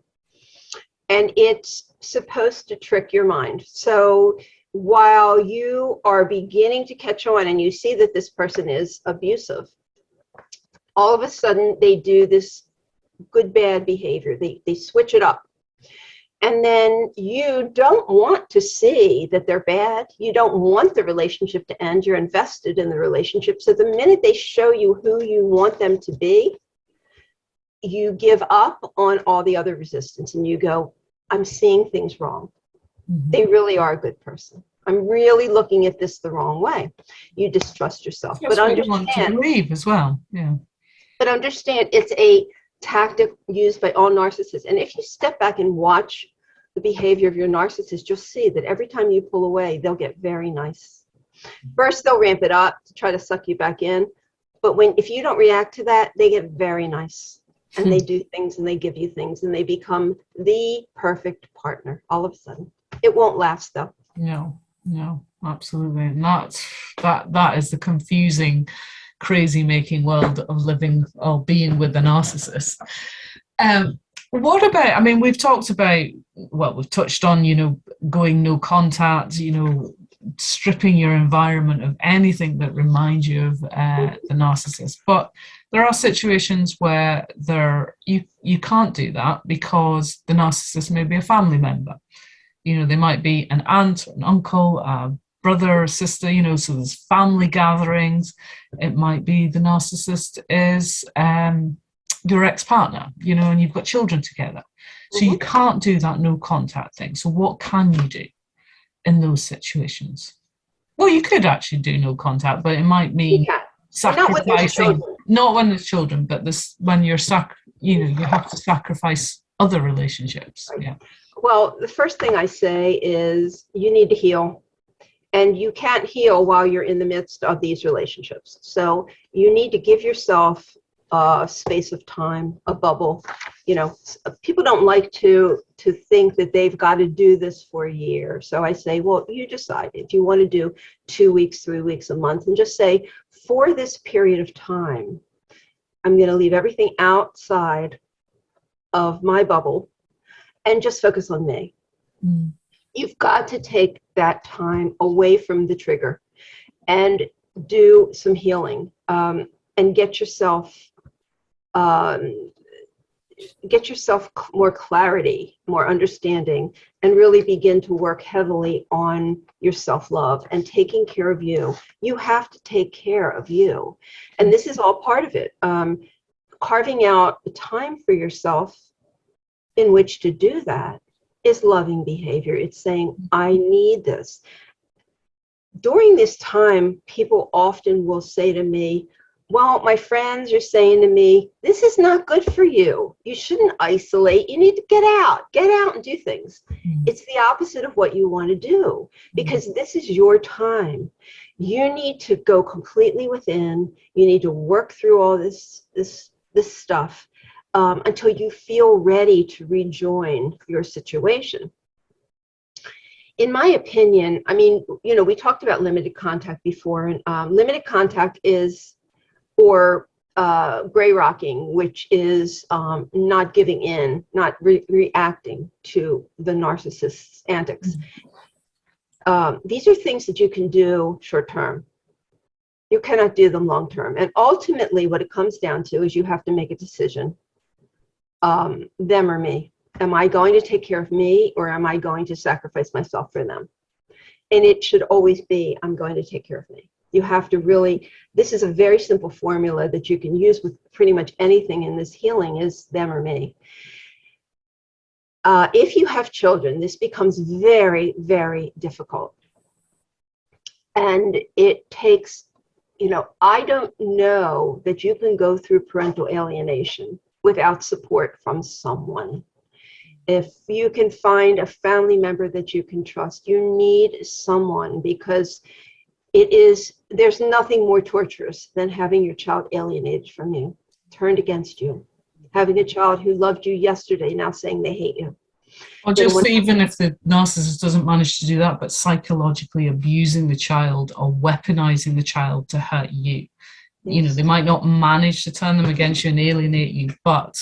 And it's supposed to trick your mind. So while you are beginning to catch on and you see that this person is abusive, all of a sudden they do this good, bad behavior. They switch it up. And then you don't want to see that they're bad. You don't want the relationship to end. You're invested in the relationship. So the minute they show you who you want them to be, you give up on all the other resistance and you go, I'm seeing things wrong. Mm-hmm. They really are a good person. I'm really looking at this the wrong way. You distrust yourself. That's what you want to believe as well. Yeah. But understand, it's a tactic used by all narcissists. And if you step back and watch the behavior of your narcissist, you'll see that every time you pull away, they'll get very nice. First, they'll ramp it up to try to suck you back in. But if you don't react to that, they get very nice. And they do things and they give you things and they become the perfect partner all of a sudden. It won't last, though. No, absolutely. And that is the confusing, crazy making world of living or being with a narcissist. What about, I mean, we've talked about, well, we've touched on, going no contact, stripping your environment of anything that reminds you of the narcissist. But there are situations where you can't do that because the narcissist may be a family member. They might be an aunt, an uncle, a brother or sister, so there's family gatherings. It might be the narcissist is your ex-partner, and you've got children together. So you can't do that no contact thing. So what can you do in those situations? Well, you could actually do no contact, but it might mean sacrificing, not when there's children, but when you're you have to sacrifice other relationships. Right. Yeah. Well, the first thing I say is you need to heal. And you can't heal while you're in the midst of these relationships. So you need to give yourself a space of time, a bubble. People don't like to think that they've got to do this for a year. So I say, well, you decide if you want to do 2 weeks, 3 weeks, a month, and just say, for this period of time, I'm going to leave everything outside of my bubble and just focus on me. You've got to take that time away from the trigger and do some healing and get yourself more clarity, more understanding, and really begin to work heavily on your self-love and taking care of you. You have to take care of you. And this is all part of it. Carving out the time for yourself in which to do that is loving behavior. It's saying, I need this. During this time, people often will say to me, well, my friends are saying to me, this is not good for you. You shouldn't isolate. You need to get out and do things. It's the opposite of what you want to do because this is your time. You need to go completely within. You need to work through all this stuff until you feel ready to rejoin your situation. In my opinion, I mean, we talked about limited contact before, and limited contact is, or gray rocking, which is not giving in, not reacting to the narcissist's antics. These are things that you can do short term. You cannot do them long term. And ultimately, what it comes down to is you have to make a decision. Them or me. Am I going to take care of me or am I going to sacrifice myself for them? And it should always be, I'm going to take care of me. You have to really, this is a very simple formula that you can use with pretty much anything in this healing is them or me. If you have children, this becomes very, very difficult. And it takes, I don't know that you can go through parental alienation without support from someone. If you can find a family member that you can trust, you need someone because there's nothing more torturous than having your child alienated from you, turned against you, having a child who loved you yesterday now saying they hate you. Or just even if the narcissist doesn't manage to do that, but psychologically abusing the child or weaponizing the child to hurt you. Yes. They might not manage to turn them against you and alienate you, but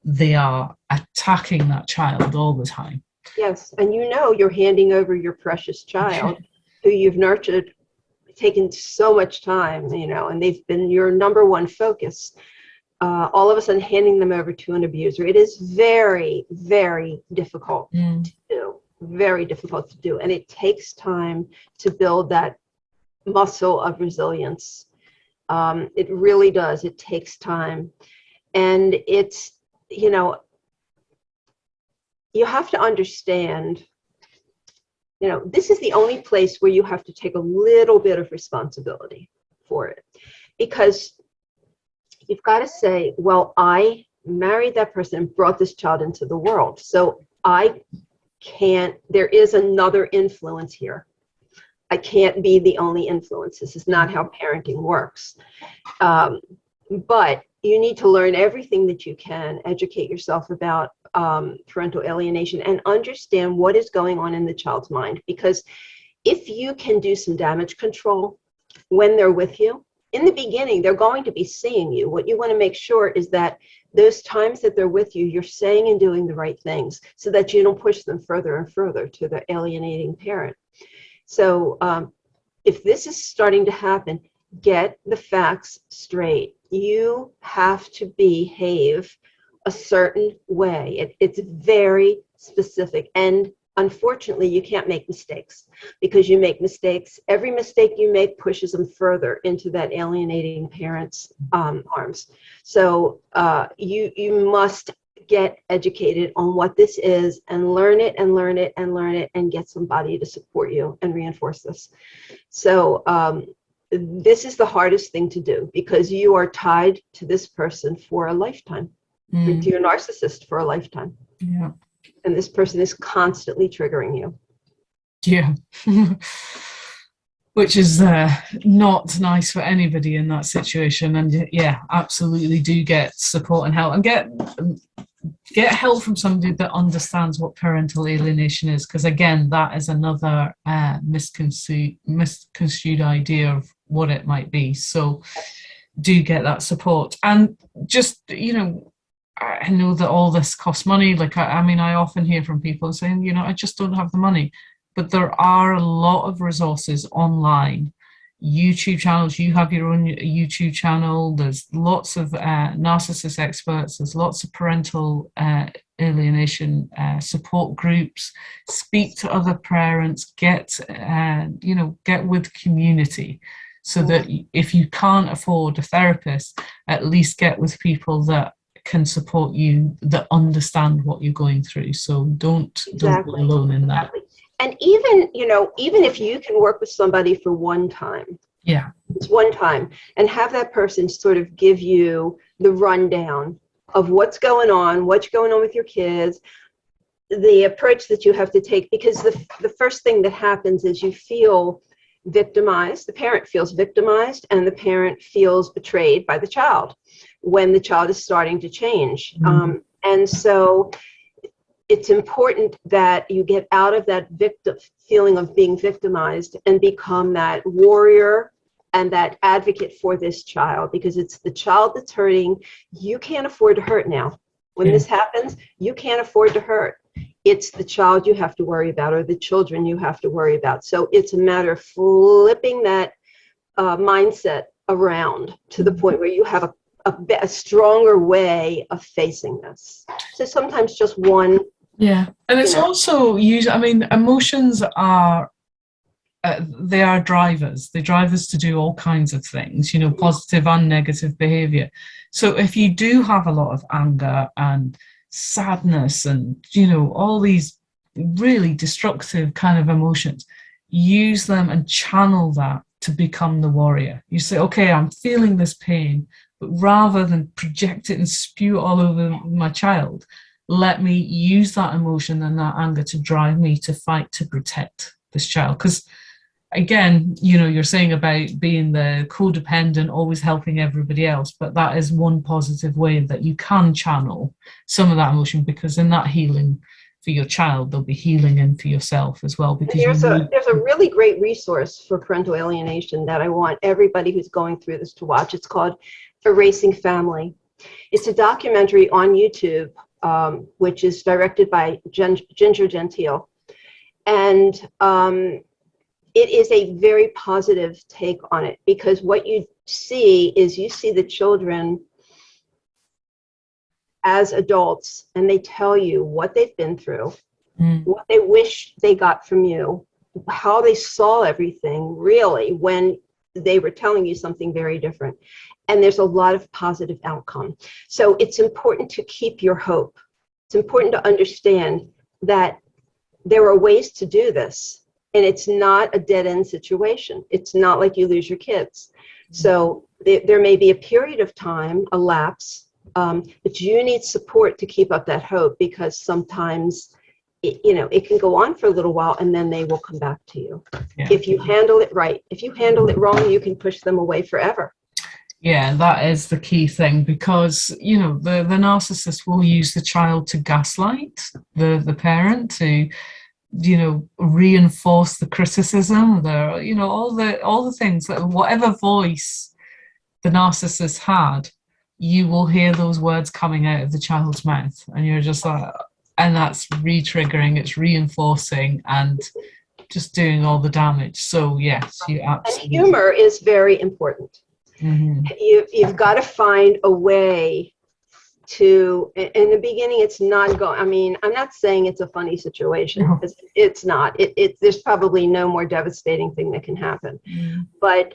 they are attacking that child all the time. Yes, and you're handing over your precious child who you've nurtured, taken so much time, and they've been your number one focus. All of a sudden handing them over to an abuser. It is very, very difficult to do, very difficult to do. And it takes time to build that muscle of resilience. It really does. It takes time. And it's, you have to understand this is the only place where you have to take a little bit of responsibility for it, because you've got to say, well, I married that person and brought this child into the world. So there is another influence here. I can't be the only influence. This is not how parenting works. But you need to learn everything that you can, educate yourself about parental alienation, and understand what is going on in the child's mind. Because if you can do some damage control when they're with you, in the beginning, they're going to be seeing you. What you want to make sure is that those times that they're with you, you're saying and doing the right things so that you don't push them further and further to the alienating parent. So if this is starting to happen, get the facts straight. You have to behave a certain way. It's very specific. And unfortunately, you can't make mistakes, because you make mistakes. Every mistake you make pushes them further into that alienating parent's arms. So you must get educated on what this is, and learn it and learn it and learn it, and get somebody to support you and reinforce this. So this is the hardest thing to do, because you are tied to this person for a lifetime, to your narcissist for a lifetime. Yeah. And this person is constantly triggering you. Yeah. Which is not nice for anybody in that situation. And yeah, absolutely do get support and help, and get help from somebody that understands what parental alienation is, because again, that is another misconstrued idea of what it might be. So do get that support. And just, I know that all this costs money. Like, I often hear from people saying, I just don't have the money. But there are a lot of resources online, YouTube channels. You have your own YouTube channel. There's lots of narcissist experts. There's lots of parental alienation support groups. Speak to other parents. Get with community, so that if you can't afford a therapist, at least get with people that can support you, that understand what you're going through. So don't go alone in that. Exactly. And even if you can work with somebody for one time, it's one time, and have that person sort of give you the rundown of what's going on with your kids, the approach that you have to take, because the first thing that happens is you feel victimized. The parent feels victimized, and the parent feels betrayed by the child when the child is starting to change. And so it's important that you get out of that feeling of being victimized and become that warrior and that advocate for this child, because it's the child that's hurting. You can't afford to hurt now. When this happens, you can't afford to hurt. It's the child you have to worry about, or the children you have to worry about. So it's a matter of flipping that mindset around to the point where you have a stronger way of facing this. So sometimes just one. Yeah, and it's also usually, emotions are, they are drivers. They drive us to do all kinds of things, positive and negative behavior. So if you do have a lot of anger and sadness and, all these really destructive kind of emotions, use them and channel that to become the warrior. You say, okay, I'm feeling this pain, but rather than project it and spew it all over my child, let me use that emotion and that anger to drive me to fight to protect this child. Because again, you're saying about being the codependent, always helping everybody else, but that is one positive way that you can channel some of that emotion, because in that healing for your child, there'll be healing in for yourself as well. Because there's a really great resource for parental alienation that I want everybody who's going through this to watch. It's called Erasing Family. It's a documentary on YouTube, which is directed by Ginger Gentile. And it is a very positive take on it, because what you see the children as adults, and they tell you what they've been through, what they wish they got from you, how they saw everything really when they were telling you something very different. And there's a lot of positive outcome. So it's important to keep your hope. It's important to understand that there are ways to do this. And it's not a dead-end situation. It's not like you lose your kids. So there may be a period of time, a lapse, but you need support to keep up that hope, because sometimes it can go on for a little while and then they will come back to you. Yeah. If you handle it right. If you handle it wrong, you can push them away forever. Yeah, that is the key thing, because, the narcissist will use the child to gaslight the parent, to, reinforce the criticism, all the things, that whatever voice the narcissist had, you will hear those words coming out of the child's mouth, and you're just like, and that's re-triggering, it's reinforcing and just doing all the damage. So yes, you absolutely. And humor is very important. Mm-hmm. You've got to find a way to, in the beginning, it's not going, I'm not saying it's a funny situation, because it's not. There's probably no more devastating thing that can happen. Mm-hmm. But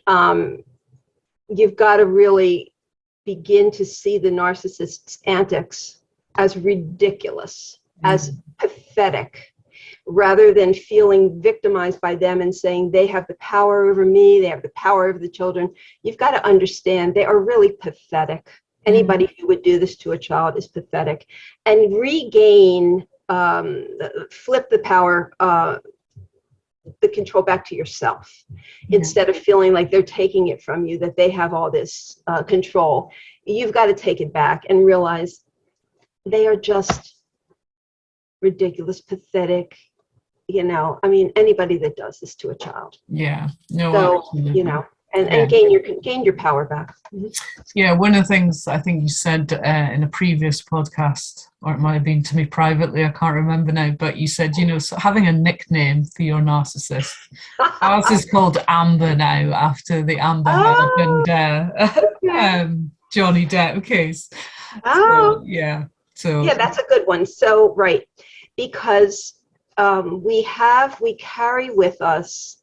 you've got to really begin to see the narcissist's antics as ridiculous, as pathetic, rather than feeling victimized by them and saying they have the power over me, they have the power over the children. You've got to understand they are really pathetic. Anybody who would do this to a child is pathetic. And regain, flip the power, the control back to yourself, instead of feeling like they're taking it from you, that they have all this control. You've got to take it back and realize they are just ridiculous, pathetic. Anybody that does this to a child. Yeah. No. So, absolutely. And gain your power back. Mm-hmm. Yeah, one of the things I think you said in a previous podcast, or it might have been to me privately, I can't remember now, but you said, so having a nickname for your narcissist. Ours is called Amber now, after the Amber Heard and Johnny Depp case. Oh. So that's a good one. So, right, because we carry with us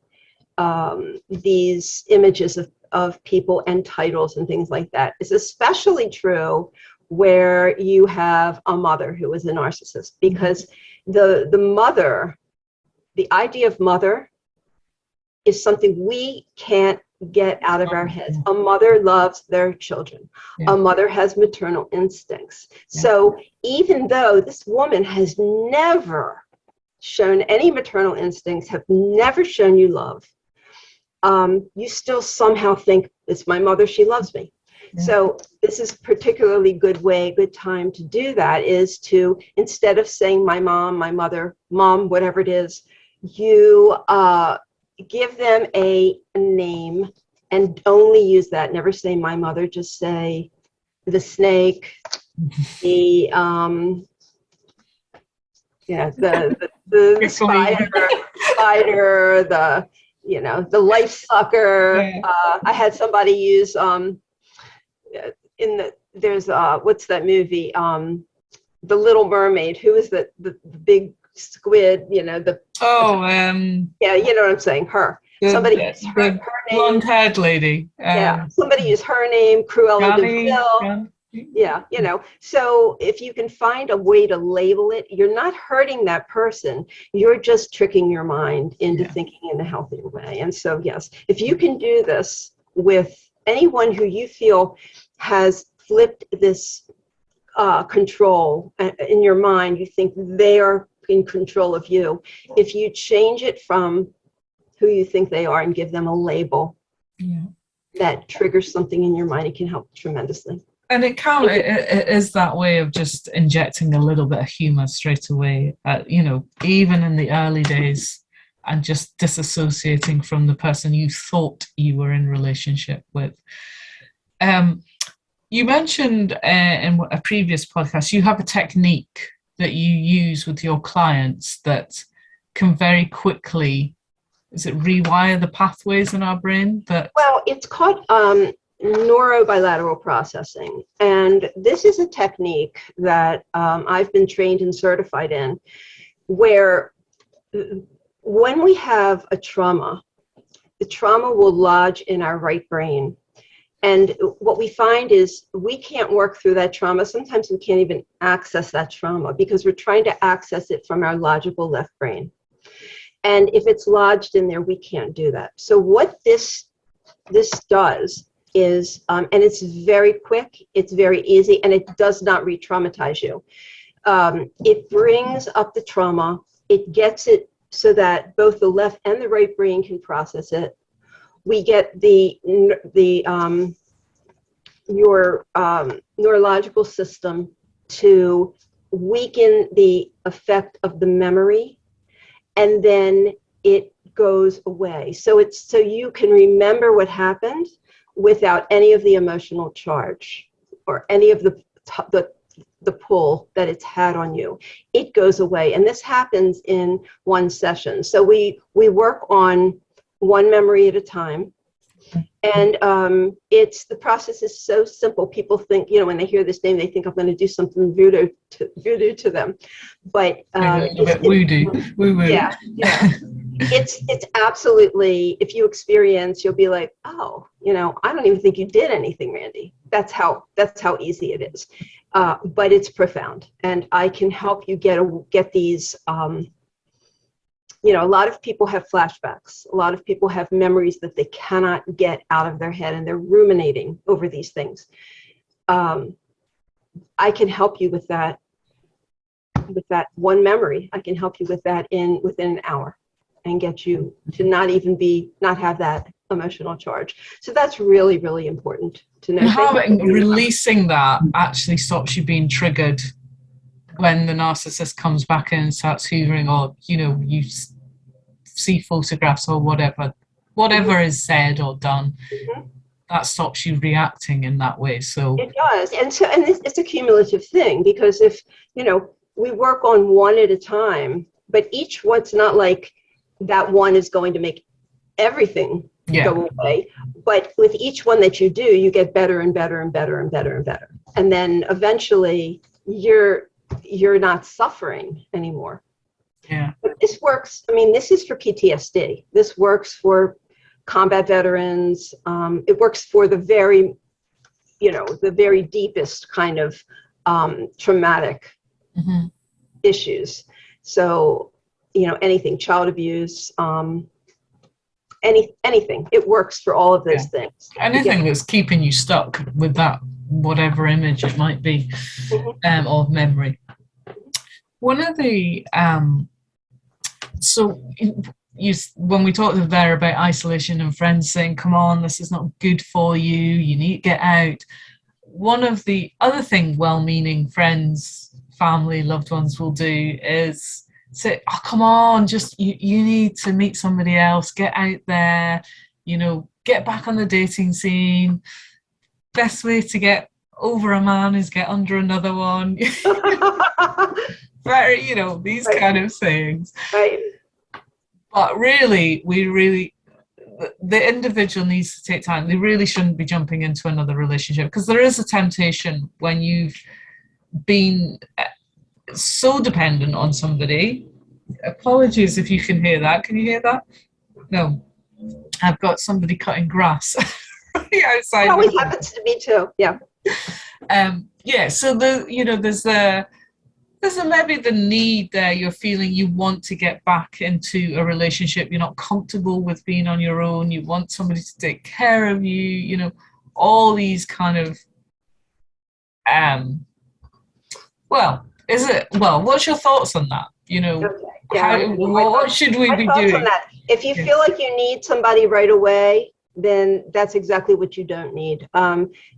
these images of people and titles and things like that. It's especially true where you have a mother who is a narcissist, because the mother, the idea of mother is something we can't get out of our heads. A mother loves their children. A mother has maternal instincts. So even though this woman has never shown any maternal instincts, have never shown you love, you still somehow think, it's my mother, she loves me. So this is particularly good time to do that, is to, instead of saying my mom, my mother, mom, whatever it is, you give them a name and only use that. Never say my mother, just say the snake, the spider, the life sucker. I had somebody use there's what's that movie? The Little Mermaid. Who is the big squid? You know what I'm saying. Her. Somebody used her name. Blonde-haired lady. Somebody used her name. Cruella de Vil. Yeah, so if you can find a way to label it, you're not hurting that person. You're just tricking your mind into thinking in a healthier way. And so, yes, if you can do this with anyone who you feel has flipped this control in your mind, you think they are in control of you. If you change it from who you think they are and give them a label that triggers something in your mind, it can help tremendously. And it is that way of just injecting a little bit of humor straight away, even in the early days, and just disassociating from the person you thought you were in relationship with. You mentioned in a previous podcast, you have a technique that you use with your clients that can very quickly, rewire the pathways in our brain? Well, it's called neurobilateral processing. And this is a technique that I've been trained and certified in, where when we have a trauma, the trauma will lodge in our right brain. And what we find is we can't work through that trauma. Sometimes we can't even access that trauma because we're trying to access it from our logical left brain. And if it's lodged in there, we can't do that. So what this does is, and it's very quick, it's very easy, and it does not re-traumatize you. It brings up the trauma. It gets it so that both the left and the right brain can process it. We get your neurological system to weaken the effect of the memory, and then it goes away. So you can remember what happened without any of the emotional charge or any of the pull that it's had on you. It goes away, and this happens in one session. So we work on one memory at a time. And the process is so simple. People think, when they hear this name, they think I'm going to do something voodoo to them. But voodoo. Yeah. It's absolutely, if you experience, you'll be like, oh, I don't even think you did anything, Randi. That's how easy it is. But it's profound, and I can help you get these. A lot of people have flashbacks. A lot of people have memories that they cannot get out of their head, and they're ruminating over these things. I can help you with that one memory. I can help you with that within an hour, and get you to not have that emotional charge. So that's really, really important to know. And releasing that actually stops you being triggered when the narcissist comes back in and starts hoovering, or you see photographs or whatever is said or done. Mm-hmm. That stops you reacting in that way. So it does, and it's a cumulative thing, because if we work on one at a time, but each one's not like that one is going to make everything go away. But with each one that you do, you get better and better and better and better and better, and then eventually you're not suffering anymore. Yeah. But this works. I mean, this is for PTSD. This works for combat veterans. It works for the very deepest kind of traumatic mm-hmm. issues. So, anything, child abuse, anything. It works for all of those things. Anything that's keeping you stuck with that, whatever image it might be, mm-hmm. Or memory. One of the when we talked there about isolation and friends saying, come on, this is not good for you, you need to get out. One of the other thing well-meaning friends, family, loved ones will do is say, oh, come on, just you need to meet somebody else, get out there, get back on the dating scene. Best way to get over a man is get under another one. Very, these right. kind of sayings. Right. But really, the individual needs to take time. They really shouldn't be jumping into another relationship, because there is a temptation when you've been so dependent on somebody. Apologies if you can hear that. Can you hear that? No. I've got somebody cutting grass right outside. It always happens to me too. Yeah. So there's maybe the need there. You're feeling you want to get back into a relationship. You're not comfortable with being on your own. You want somebody to take care of you. All these kind of. What's your thoughts on that? Okay. Yeah. What should we be doing? On that. If you feel like you need somebody right away, then that's exactly what you don't need.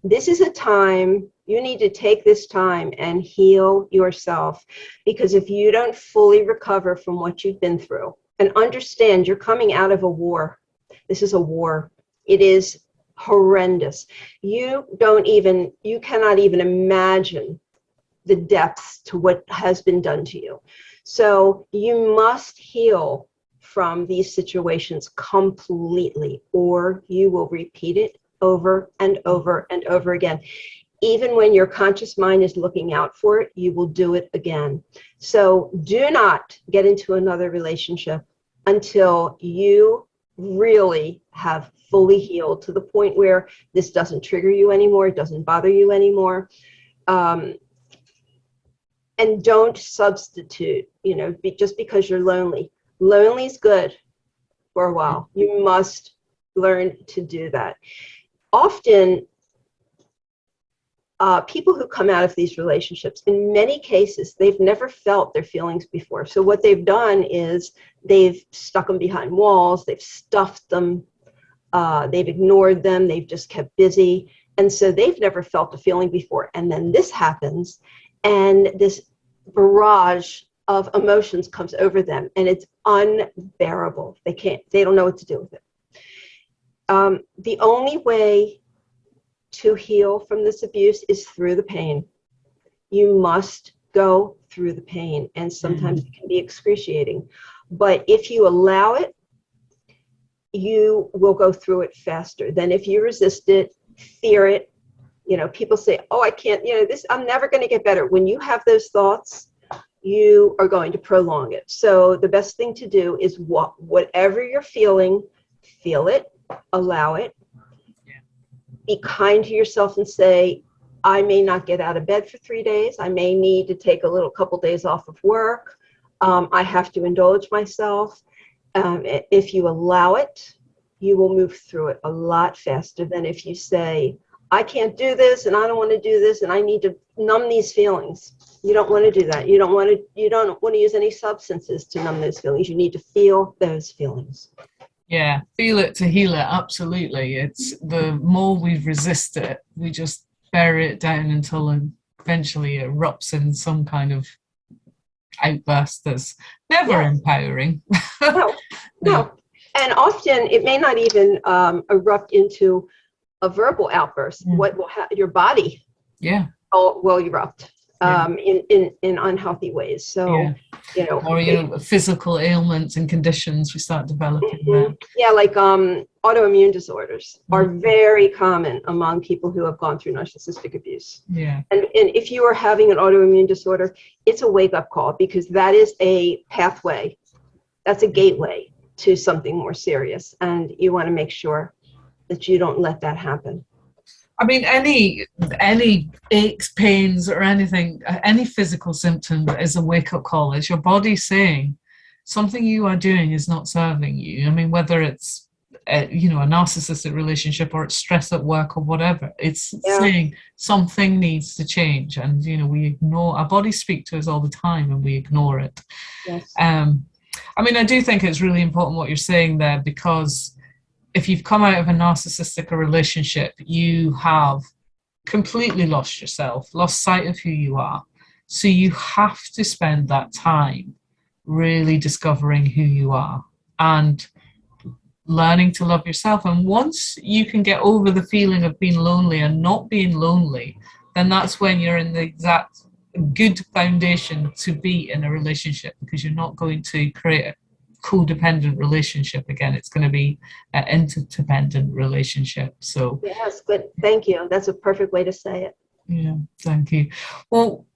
This is a time, you need to take this time and heal yourself, because if you don't fully recover from what you've been through, and understand you're coming out of a war. This is a war. It is horrendous. You cannot even imagine the depths to what has been done to you. So you must heal from these situations completely, or you will repeat it over and over and over again. Even when your conscious mind is looking out for it, you will do it again. So do not get into another relationship until you really have fully healed to the point where this doesn't trigger you anymore, it doesn't bother you anymore. And don't substitute, just because you're lonely. Lonely's good for a while. You must learn to do that. Often, people who come out of these relationships, in many cases, they've never felt their feelings before. So what they've done is they've stuck them behind walls, they've stuffed them, they've ignored them, they've just kept busy. And so they've never felt a feeling before. And then this happens, and this barrage of emotions comes over them, and it's unbearable. They don't know what to do with it. The only way to heal from this abuse is through the pain. You must go through the pain, and sometimes it can be excruciating. But if you allow it, you will go through it faster than if you resist it, fear it. You know, people say, oh, I can't, I'm never going to get better. When you have those thoughts, you are going to prolong it. So the best thing to do is whatever you're feeling, feel it, allow it. Be kind to yourself and say, I may not get out of bed for 3 days. I may need to take a couple days off of work. I have to indulge myself. If you allow it, you will move through it a lot faster than if you say, I can't do this, and I don't want to do this, and I need to numb these feelings. You don't want to do that. You don't want to use any substances to numb those feelings. You need to feel those feelings. Yeah, feel it to heal it. Absolutely. It's the more we resist it, we just bury it down until eventually it erupts in some kind of outburst that's never empowering. No. And often it may not even erupt into a verbal outburst. What will your body will erupt in unhealthy ways. So or physical ailments and conditions we start developing them. Yeah, like autoimmune disorders are very common among people who have gone through narcissistic abuse. Yeah. And if you are having an autoimmune disorder, it's a wake-up call, because that is a pathway. That's a gateway to something more serious, and you want to make sure that you don't let that happen. I mean, any aches, pains, or anything, any physical symptom is a wake-up call. It's your body saying something you are doing is not serving you. I mean, whether it's a narcissistic relationship or it's stress at work or whatever, it's saying something needs to change. And we ignore, our bodies speak to us all the time, and we ignore it. Yes. I mean, I do think it's really important what you're saying there, because if you've come out of a narcissistic relationship, you have completely lost yourself, lost sight of who you are. So you have to spend that time really discovering who you are and learning to love yourself. And once you can get over the feeling of being lonely and not being lonely, then that's when you're in the exact good foundation to be in a relationship, because you're not going to create a codependent relationship again. It's going to be an interdependent relationship. So yes, good. Thank you. That's a perfect way to say it. Yeah, thank you. Well,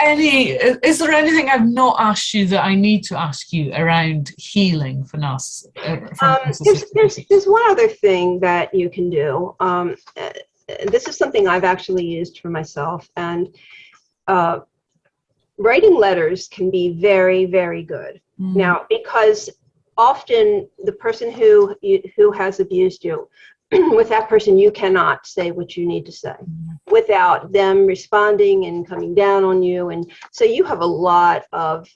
is there anything I've not asked you that I need to ask you around healing for narcissism? There's one other thing that you can do. This is something I've actually used for myself, and writing letters can be very, very good. Now, because often the person who has abused you, with that person, you cannot say what you need to say without them responding and coming down on you. And so you have a lot of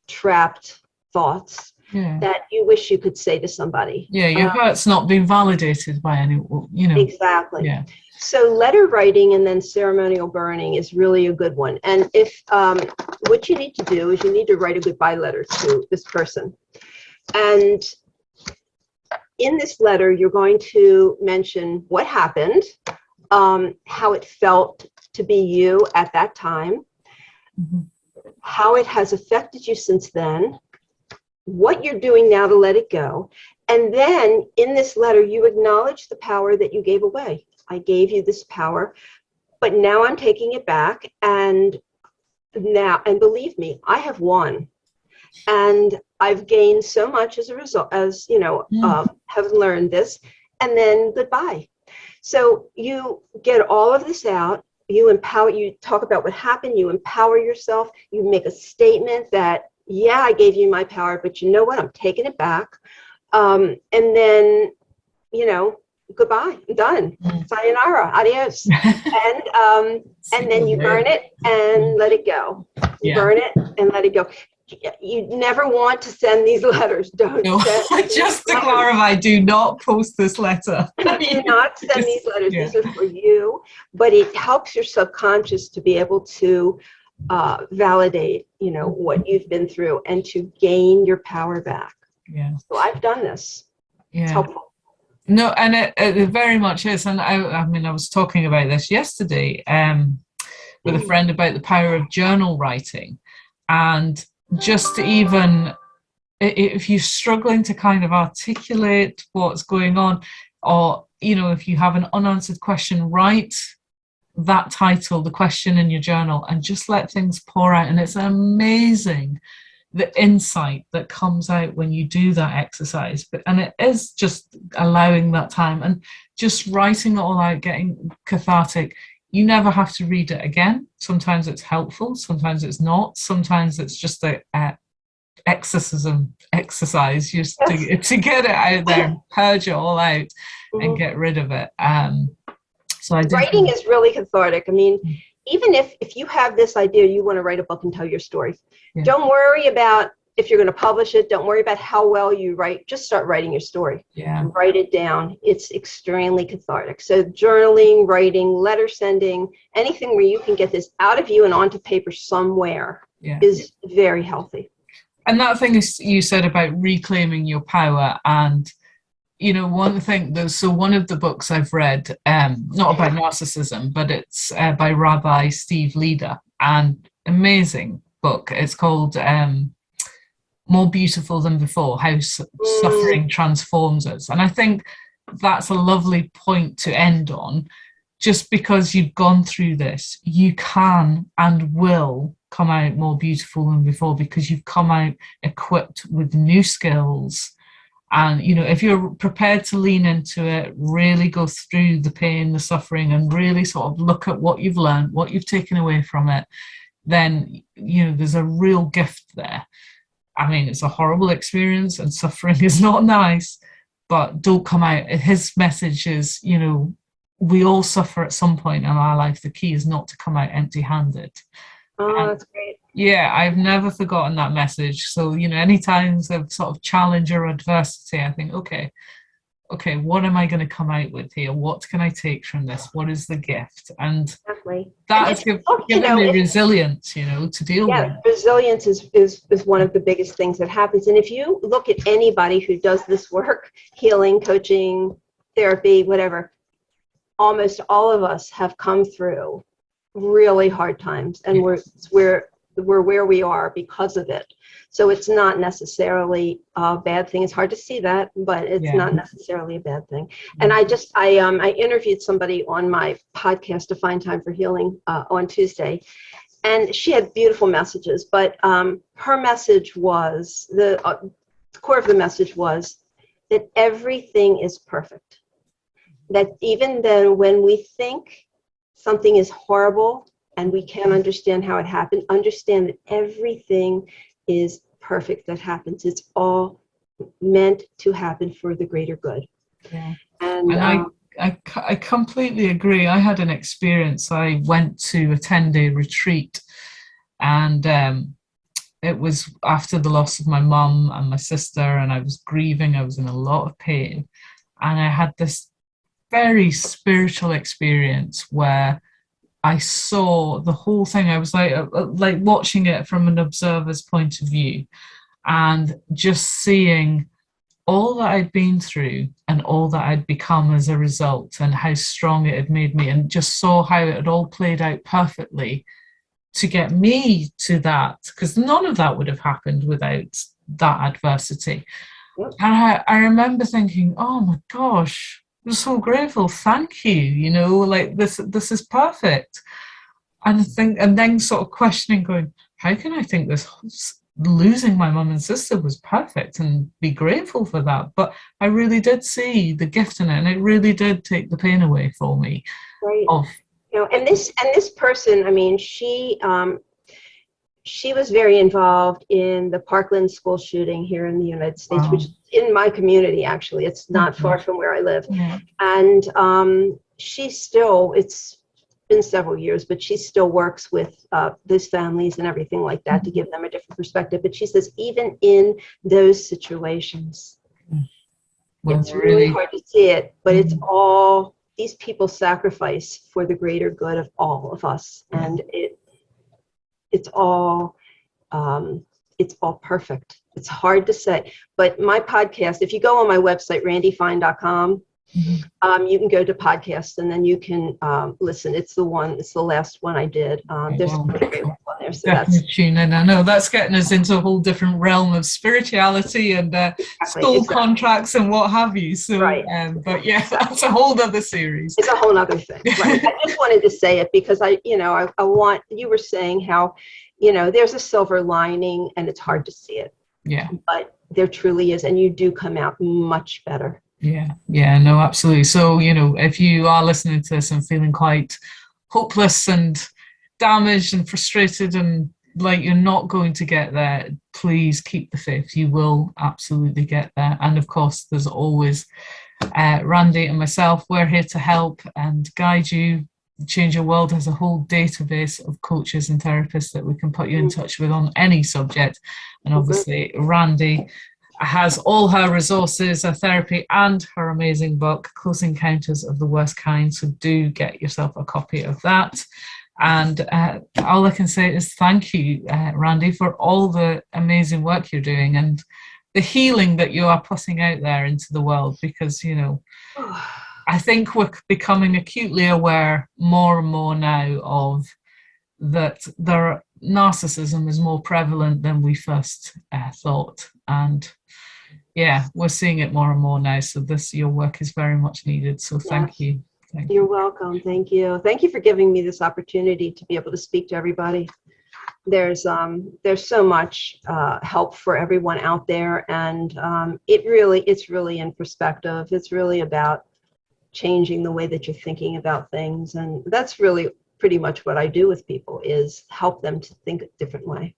trapped thoughts that you wish you could say to somebody. Yeah, your hurt's not being validated by anyone, Exactly. Yeah. So letter writing and then ceremonial burning is really a good one. And if what you need to do is you need to write a goodbye letter to this person. And in this letter, you're going to mention what happened, how it felt to be you at that time, how it has affected you since then, what you're doing now to let it go. And then in this letter, you acknowledge the power that you gave away. I gave you this power, but now I'm taking it back. And believe me, I have won. And I've gained so much as a result, have learned this, and then goodbye. So you get all of this out, you talk about what happened, you empower yourself, you make a statement that yeah, I gave you my power, but you know what? I'm taking it back. And then, goodbye, I'm done. Sayonara, adios. And then you burn it and let it go. You burn it and let it go. You never want to send these letters. Don't No, send just to clarify, do not post this letter. do not send these letters. These are for you. But it helps your subconscious to be able to validate, what you've been through and to gain your power back. Yeah. So I've done this. Yeah. It's helpful. No, and it very much is. And I was talking about this yesterday with a friend about the power of journal writing. And just to even, if you're struggling to kind of articulate what's going on, or, if you have an unanswered question, write that title, the question in your journal, and just let things pour out. And it's amazing the insight that comes out when you do that exercise. And it is just allowing that time and just writing it all out, getting cathartic. You never have to read it again. Sometimes it's helpful, sometimes it's not. Sometimes it's just a exercise just to get it out there and purge it all out and get rid of it. So writing is really cathartic. I mean, even if you have this idea, you want to write a book and tell your story. Don't worry about if you're going to publish it. Don't worry about how well you write. Just start writing your story. Write it down. It's extremely cathartic. So journaling, writing, letter sending, anything where you can get this out of you and onto paper somewhere is very healthy. And that thing is you said about reclaiming your power, and one thing, so one of the books I've read, not about narcissism, but it's by Rabbi Steve Leder, and amazing book. It's called More Beautiful Than Before, How Suffering Transforms Us. And I think that's a lovely point to end on. Just because you've gone through this, you can and will come out more beautiful than before, because you've come out equipped with new skills. And, if you're prepared to lean into it, really go through the pain, the suffering, and really sort of look at what you've learned, what you've taken away from it, then, there's a real gift there. I mean, it's a horrible experience and suffering is not nice, but don't come out. His message is, we all suffer at some point in our life. The key is not to come out empty-handed. Oh, that's great. Yeah, I've never forgotten that message. So, any times of sort of challenge or adversity, I think, okay, what am I going to come out with here? What can I take from this? What is the gift? And that has given me resilience, to deal with. Yeah, resilience is one of the biggest things that happens. And if you look at anybody who does this work, healing, coaching, therapy, whatever, almost all of us have come through really hard times, and we're where we are because of it. So it's not necessarily a bad thing. It's hard to see that, but it's not necessarily a bad thing. And I interviewed somebody on my podcast, Define Time for Healing, on Tuesday, and she had beautiful messages, but her message was, the core of the message was that everything is perfect. That even then when we think something is horrible and we can't understand how it happened, understand that everything is perfect that happens. It's all meant to happen for the greater good. Yeah. And I completely agree. I had an experience. I went to a 10-day retreat, and it was after the loss of my mum and my sister, and I was grieving. I was in a lot of pain, and I had this very spiritual experience where I saw the whole thing. I was like watching it from an observer's point of view, and just seeing all that I'd been through and all that I'd become as a result, and how strong it had made me, and just saw how it had all played out perfectly to get me to that, because none of that would have happened without that adversity. And I remember thinking, oh my gosh, I'm so grateful, thank you, like this is perfect. And then sort of questioning, going, how can I think this losing my mum and sister was perfect and be grateful for that? But I really did see the gift in it, and it really did take the pain away for me. Right. And this person, I mean, she she was very involved in the Parkland school shooting here in the United States, Wow. which is in my community, actually. It's not far from where I live. Yeah. And it's been several years, but she still works with those families and everything like that to give them a different perspective. But she says, even in those situations, it's really hard to see it, but it's all, these people sacrifice for the greater good of all of us. And it's all perfect. It's hard to say, but my podcast, if you go on my website, randifine.com, you can go to podcasts and then you can listen. It's the last one I did. There's some pretty great ones on there. So definitely tune in. I know that's getting us into a whole different realm of spirituality and school contracts and what have you. So, but yeah, that's a whole other series. It's a whole other thing. Right. I just wanted to say it because I want, you were saying how, there's a silver lining and it's hard to see it. Yeah. But there truly is. And you do come out much better. Yeah, no, absolutely. So, if you are listening to this and feeling quite hopeless and damaged and frustrated and like you're not going to get there, please keep the faith. You will absolutely get there. And of course, there's always Randi and myself. We're here to help and guide you. Change Your World has a whole database of coaches and therapists that we can put you in touch with on any subject. And obviously, Randi has all her resources, her therapy, and her amazing book, Close Encounters of the Worst Kind. So do get yourself a copy of that. And all I can say is thank you, Randi, for all the amazing work you're doing and the healing that you are putting out there into the world, because, I think we're becoming acutely aware more and more now of that narcissism is more prevalent than we first thought. And yeah, we're seeing it more and more now. So your work is very much needed. So thank you. You're welcome. Thank you. Thank you for giving me this opportunity to be able to speak to everybody. There's so much help for everyone out there. And it's really in perspective. It's really about changing the way that you're thinking about things. And that's really pretty much what I do with people, is help them to think a different way.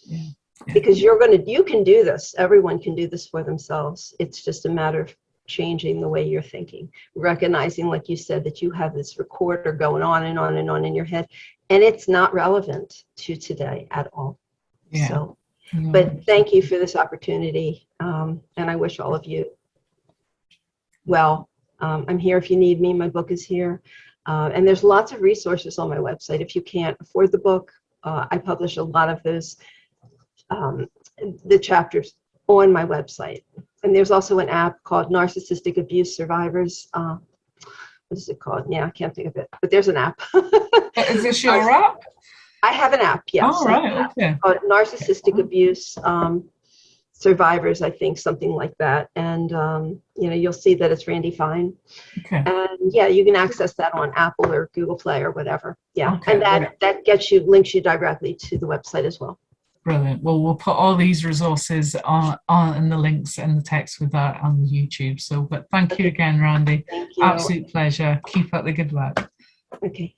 Yeah. Because you can do this. Everyone can do this for themselves. It's just a matter of changing the way you're thinking, recognizing, like you said, that you have this recorder going on and on and on in your head, and it's not relevant to today at all. Yeah. So, but thank you for this opportunity. And I wish all of you well. I'm here if you need me. My book is here. And there's lots of resources on my website. If you can't afford the book, I publish a lot of those, the chapters on my website. And there's also an app called Narcissistic Abuse Survivors. What is it called? Yeah, I can't think of it. But there's an app. Is this your app? I have an app, yes. Oh, right, okay. Called Narcissistic Abuse Survivors, I think, something like that. And, you'll see that it's Randi Fine. Okay. And yeah, you can access that on Apple or Google Play or whatever. Yeah. Okay, and that links you directly to the website as well. Brilliant. Well, we'll put all these resources on in the links and the text with that on YouTube. So, but thank you again, Randi. Thank you. Absolute pleasure. Keep up the good work. Okay.